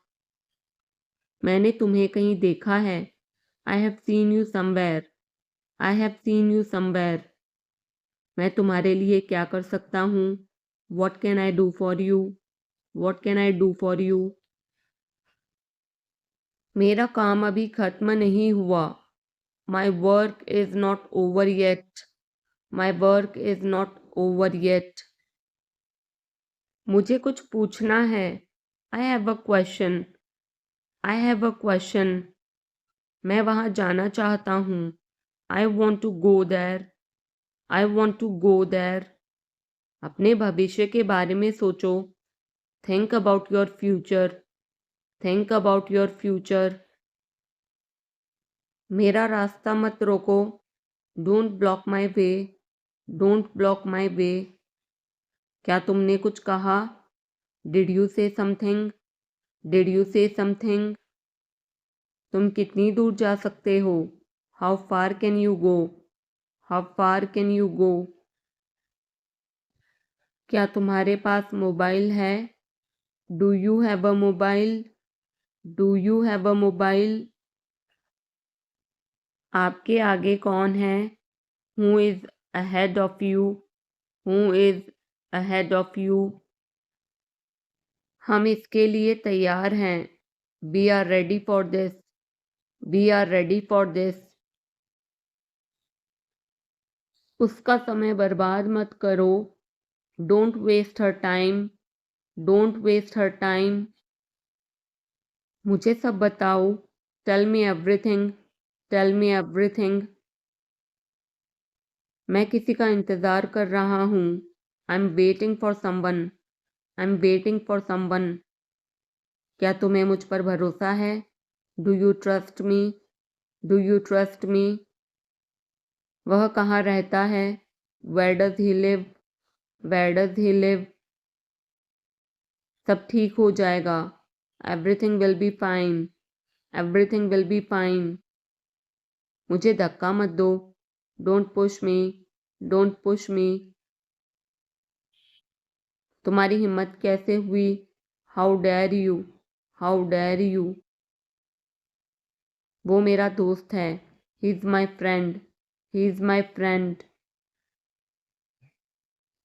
मैंने तुम्हें कहीं देखा है। I have seen you somewhere. I have seen you somewhere. मैं तुम्हारे लिए क्या कर सकता हूँ? What can I do for you? What can I do for you? मेरा काम अभी खत्म नहीं हुआ। My work is not over yet. My work is not over yet. मुझे कुछ पूछना है। I have a question. I have a question. मैं वहाँ जाना चाहता हूँ। I want to go there. I want to go there. अपने भविष्य के बारे में सोचो। Think about your future. Think about your future. मेरा रास्ता मत रोको। Don't block my way. Don't block my way. क्या तुमने कुछ कहा? Did you say something? Did you say something? तुम कितनी दूर जा सकते हो? How far can you go? How far can you go? क्या तुम्हारे पास मोबाइल है? Do you have a mobile? Do you have a mobile? आपके आगे कौन है? Who is ahead of you? Who is ahead of you? हम इसके लिए तैयार हैं। We are ready for this. We are ready for this. उसका समय बर्बाद मत करो। Don't waste her time, don't waste her time. मुझे सब बताओ, tell me everything, tell me everything. मैं किसी का इंतज़ार कर रहा हूँ, I am waiting for someone, I am waiting for someone. क्या तुम्हें मुझ पर भरोसा है? Do you trust me, do you trust me. वह कहाँ रहता है? Where does he live, where does he live. सब ठीक हो जाएगा, everything will be fine, everything will be fine. मुझे धक्का मत दो, don't push me, don't push me. तुम्हारी हिम्मत कैसे हुई? How dare you, how dare you. वो मेरा दोस्त है, he is my friend, he is my friend.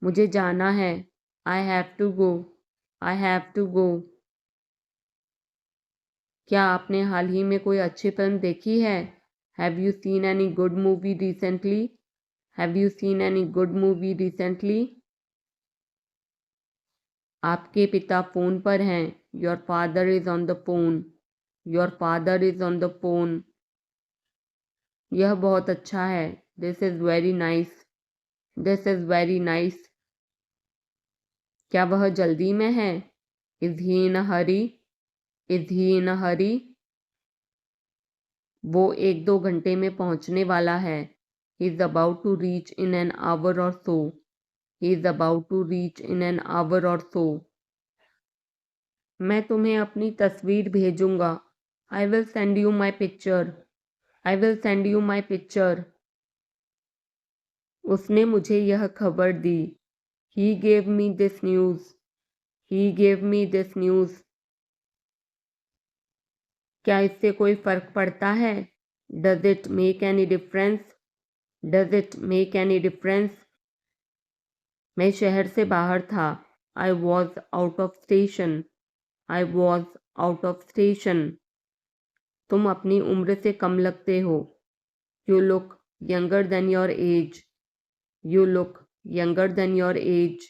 मुझे जाना है, I have to go, I have to go. क्या आपने हाल ही में कोई अच्छी फिल्म देखी है? Have you seen any good movie recently, have you seen any good movie recently. आपके पिता फ़ोन पर हैं, your father is on the phone, your father is on the phone. यह बहुत अच्छा है, this is very nice, this is very nice. क्या वह जल्दी में है? Is he in a hurry, is he in a hurry. वो 1-2 घंटे में पहुंचने वाला है, he is about to reach in an hour or so, he is about to reach in an hour or so. मैं तुम्हें अपनी तस्वीर भेजूंगा, I will send you my picture, I will send you my picture. उसने मुझे यह खबर दी, he gave me this news, he gave me this news. क्या इससे कोई फ़र्क पड़ता है? Does it make any difference, does it make any difference. मैं शहर से बाहर था, I was out of station, I was out of station. तुम अपनी उम्र से कम लगते हो, you look younger than your age, you look younger than your age.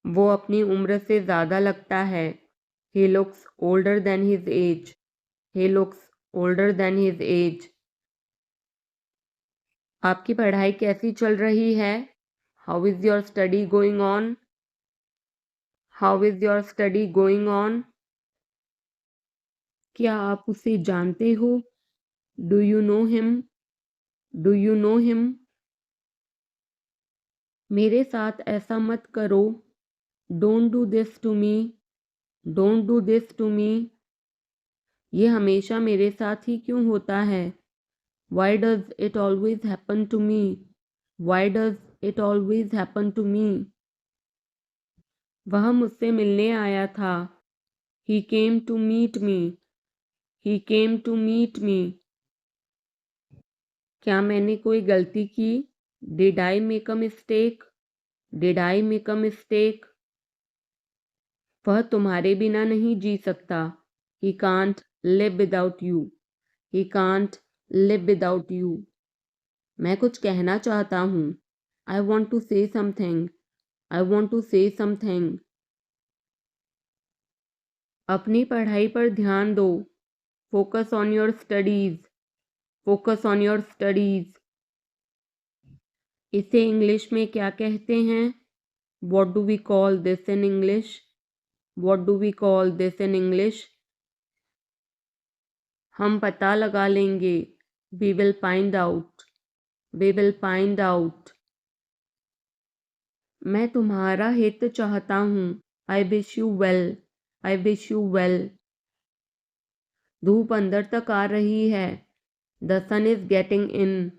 वो अपनी उम्र से ज़्यादा लगता है, he looks older than his age, he looks older than his age. आपकी पढ़ाई कैसी चल रही है? How is your study going on, how is your study going on. क्या आप उसे जानते हो? Do you know him, do you know him. मेरे साथ ऐसा मत करो, don't do this to me, don't do this to me. ये हमेशा मेरे साथ ही क्यों होता है? Why does it always happen to me, why does it always happen to me. वह मुझसे मिलने आया था, he came to meet me, he came to meet me. क्या मैंने कोई गलती की? Did I make a mistake, did I make a mistake. वह तुम्हारे बिना नहीं जी सकता, he can't live without you, he can't live without you. मैं कुछ कहना चाहता हूँ, I want to say something, I want to say something. अपनी पढ़ाई पर ध्यान दो, focus on your studies, focus on your studies. इसे इंग्लिश में क्या कहते हैं? What do we call this in English, what do we call this in English. हम पता लगा लेंगे, we will find out, we will find out. मैं तुम्हारा हित चाहता हूँ, I wish you well, I wish you well. धूप अंदर तक आ रही है, the sun is getting in,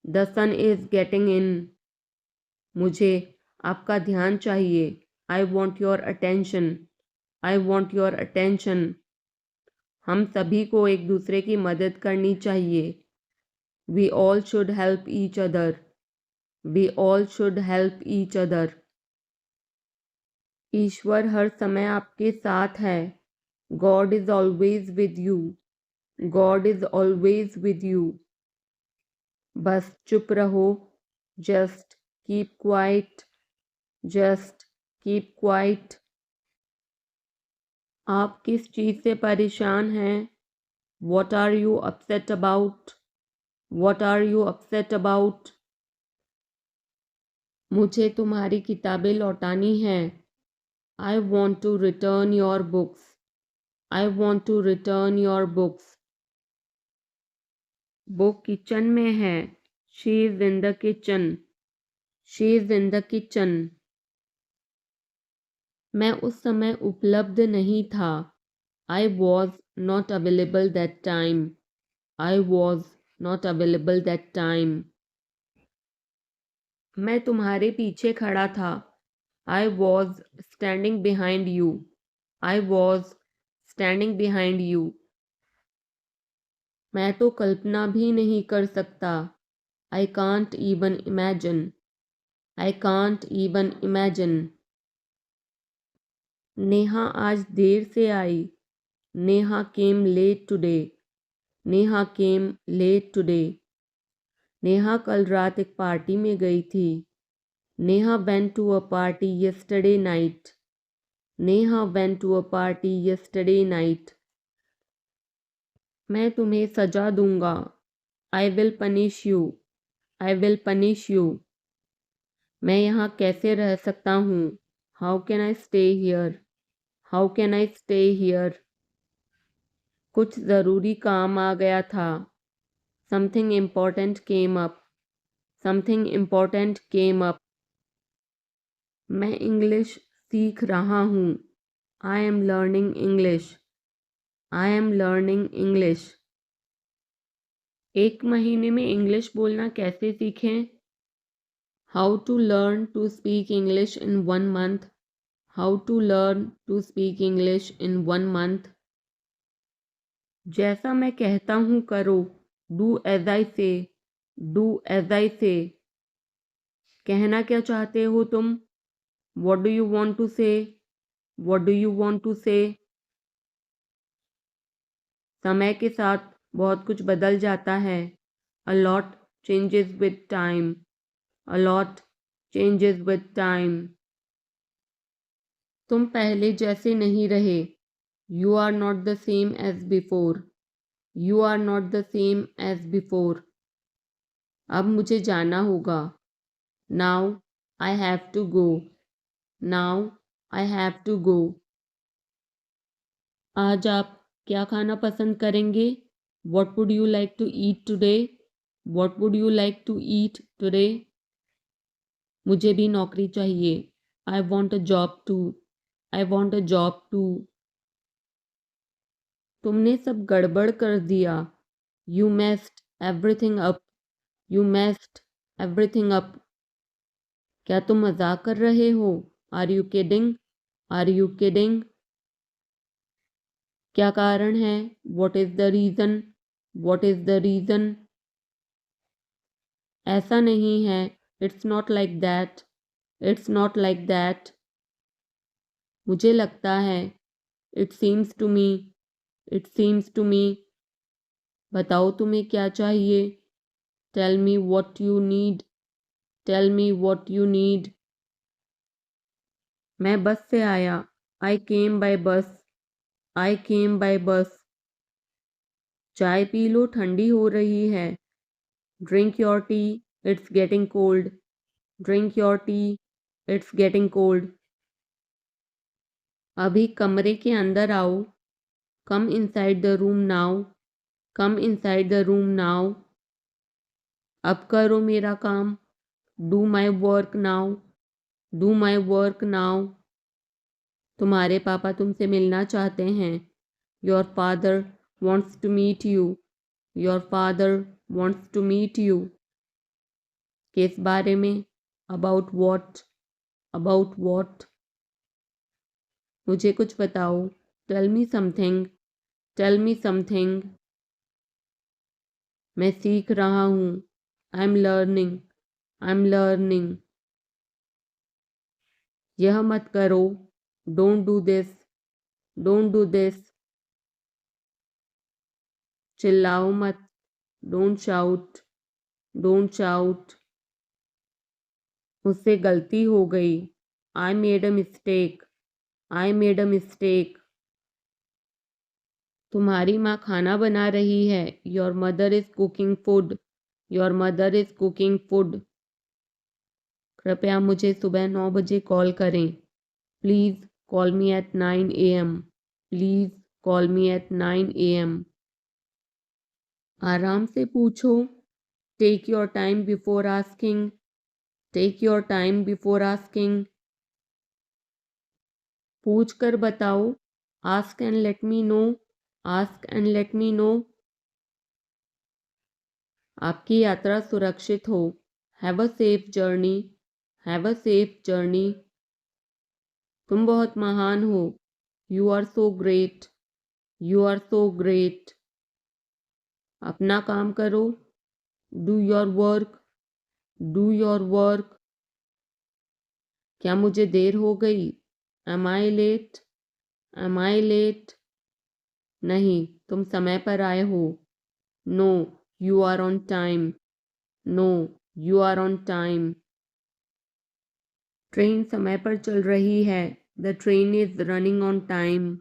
the sun is getting in. मुझे आपका ध्यान चाहिए, I want your attention, I want your attention. हम सभी को एक दूसरे की मदद करनी चाहिए, we all should help each other, we all should help each other. ईश्वर हर समय आपके साथ है, God is always with you, God is always with you. बस चुप रहो, just keep quiet, just keep quiet. आप किस चीज़ से परेशान हैं? What are you upset about? What are you upset about? मुझे तुम्हारी किताबें लौटानी हैं। I want to return your books. I want to return your books. वो किचन में है। She is in the kitchen. She is in the kitchen. मैं उस समय उपलब्ध नहीं था। I was not available that time. I was not available that time. मैं तुम्हारे पीछे खड़ा था। I was standing behind you. I was standing behind you. मैं तो कल्पना भी नहीं कर सकता। I can't even imagine. I can't even imagine. Neha आज देर से आई। Neha came late today. Neha came late today. Neha कल रात एक पार्टी में गई थी। Neha went to a party yesterday night. Neha went to a party yesterday night. मैं तुम्हें सजा दूंगा। I will punish you. I will punish you. मैं यहाँ कैसे रह सकता हूँ? How can I stay here? How can I stay here? कुछ ज़रूरी काम आ गया था। Something important came up. Something important came up. मैं इंग्लिश सीख रहा हूँ। I am learning English. I am learning English. एक महीने में इंग्लिश बोलना कैसे सीखें? How to learn to speak English in 1 month. How to learn to speak English in 1 month. जैसा मैं कहता हूँ करो। Do as I say. Do as I say. कहना क्या चाहते हो तुम? What do you want to say? What do you want to say? समय के साथ बहुत कुछ बदल जाता है। A lot changes with time. A lot changes with time. तुम पहले जैसे नहीं रहे। You are not the same as before. You are not the same as before. अब मुझे जाना होगा। Now I have to go. Now I have to go. आज आप क्या खाना पसंद करेंगे? What would you like to eat today? What would you like to eat today? मुझे भी नौकरी चाहिए। I want a job too. I want a job too. तुमने सब गड़बड़ कर दिया। You messed everything up. You messed everything up. क्या तुम मजाक कर रहे हो? Are you kidding? Are you kidding? क्या कारण है? What is the reason? What is the reason? ऐसा नहीं है। It's not like that. It's not like that. मुझे लगता है। It seems to me. It seems to me. बताओ तुम्हें क्या चाहिए? Tell me what you need. Tell me what you need. मैं बस से आया। I came by bus. I came by bus. चाय पी लो, ठंडी हो रही है। Drink your tea. It's getting cold. Drink your tea. It's getting cold. अभी कमरे के अंदर आओ। Come inside the room now. Come inside the room now. अब करो मेरा काम। Do my work now. Do my work now. तुम्हारे पापा तुमसे मिलना चाहते हैं। Your father wants to meet you. Your father wants to meet you. किस बारे में? About what? About what? मुझे कुछ बताओ। Tell me something. Tell me something. मैं सीख रहा हूँ। I'm learning. I'm learning. यह मत करो। Don't do this. Don't do this. चिल्लाओ मत। Don't shout. Don't shout. मुझसे गलती हो गई। I made a mistake, I made a mistake. तुम्हारी माँ खाना बना रही है, your mother is cooking food, your mother is cooking food. कृपया मुझे सुबह 9 बजे कॉल करें, please call me at 9 AM, please call me at 9 AM। आराम से पूछो, take your time before asking, take your time before asking. पूछ कर बताओ, ask and let me know, ask and let me know. आपकी यात्रा सुरक्षित हो, have a safe journey, have a safe journey. तुम बहुत महान हो, you are so great, you are so great. अपना काम करो, do your work, do your work. क्या मुझे देर हो गई, am I late, am I late. नहीं, तुम समय पर आए हो, no you are on time, no you are on time. Train समय पर चल रही है, the train is running on time,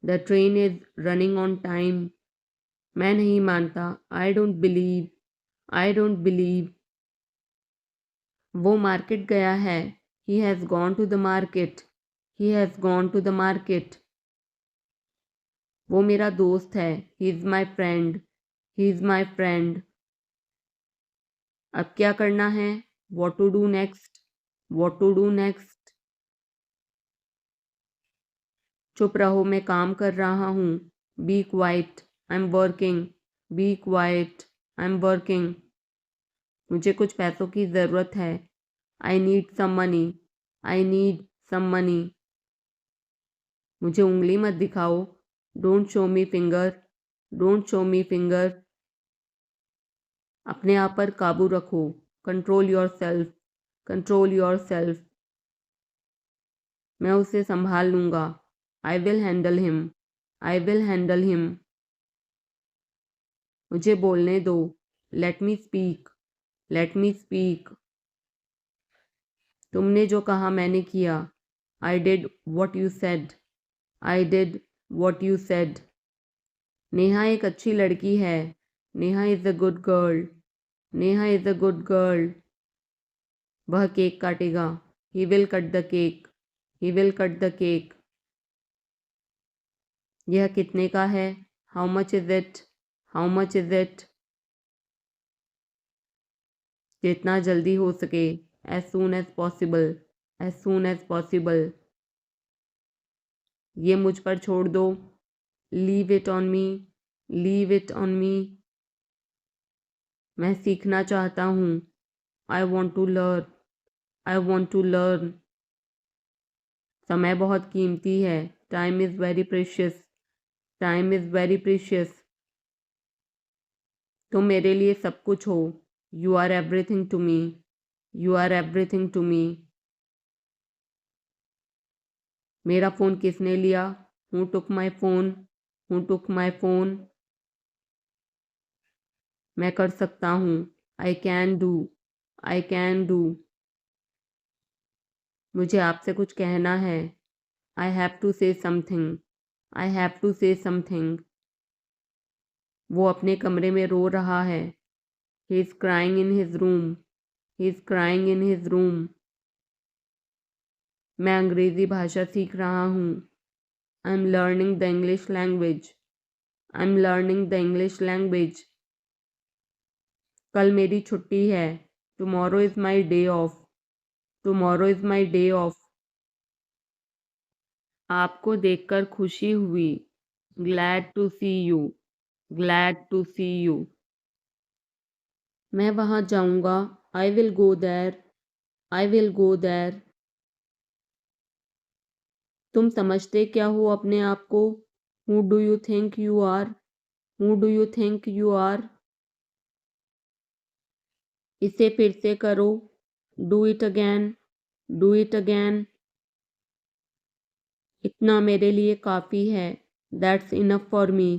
the train is running on time. मैं नहीं मानता, I don't believe, I don't believe. वो मार्केट गया है, he has gone to the market, he has gone to the market. वो मेरा दोस्त है, he is my friend, he is my friend. अब क्या करना है, what to do next, what to do next. चुप रहो, मैं काम कर रहा हूँ, be quiet, I am working, be quiet, I am working. मुझे कुछ पैसों की ज़रूरत है, I need some money, I need some money. मुझे उंगली मत दिखाओ, don't show me finger, don't show me finger. अपने आप पर काबू रखो, control your self, control your self. मैं उसे संभाल लूँगा, I will handle him, I will handle him. मुझे बोलने दो, let me speak, let me speak. तुमने जो कहा मैंने किया, आई did what you said, I did what you said. Neha एक अच्छी लड़की है, Neha is a good girl, Neha is a good girl. वह केक काटेगा, he will cut the cake, he will cut the cake. यह कितने का है, how much is it, how much is it. जितना जल्दी हो सके, as soon as possible, as soon as possible. ये मुझ पर छोड़ दो, leave it on me, leave it on me. मैं सीखना चाहता हूँ, I want to learn, I want to learn. समय बहुत कीमती है, time is very precious, time is very precious. तुम मेरे लिए सब कुछ हो, you are everything to me, you are everything to me. मेरा फ़ोन किसने लिया, who took my phone, who took my phone. मैं कर सकता हूँ, I can do, I can do. मुझे आपसे कुछ कहना है, I have to say something, I have to say something. वो अपने कमरे में रो रहा है, he is crying in his room, he is crying in his room. मैं अंग्रेज़ी भाषा सीख रहा हूँ, I am learning the English language, I am learning the English language. कल मेरी छुट्टी है, tomorrow is my day off, tomorrow is my day off. आपको देखकर खुशी हुई, glad to see you, glad to see you. मैं वहाँ जाऊँगा, I will go there, I will go there. तुम समझते क्या हो अपने आप को, who do you think you are, who do you think you are. इसे फिर से करो, do it again, do it again. इतना मेरे लिए काफ़ी है, that's enough for me,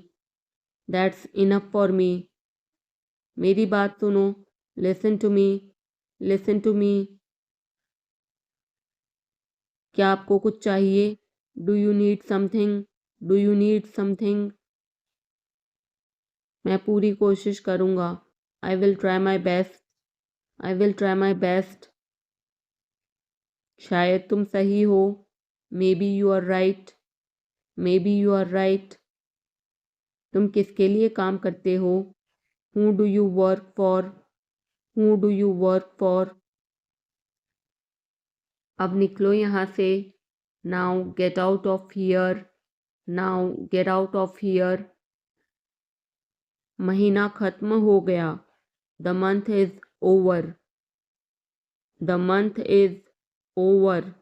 that's enough for me. मेरी बात सुनो, listen to me, listen to me. क्या आपको कुछ चाहिए? Do you need something? Do you need something? मैं पूरी कोशिश करूँगा। I will try my best. I will try my best. शायद तुम सही हो। Maybe you are right. Maybe you are right. तुम किसके लिए काम करते हो? Who do you work for? Who do you work for? अब निकलो यहाँ से। Now get out of here. Now get out of here. महीना खत्म हो गया। The month is over. The month is over.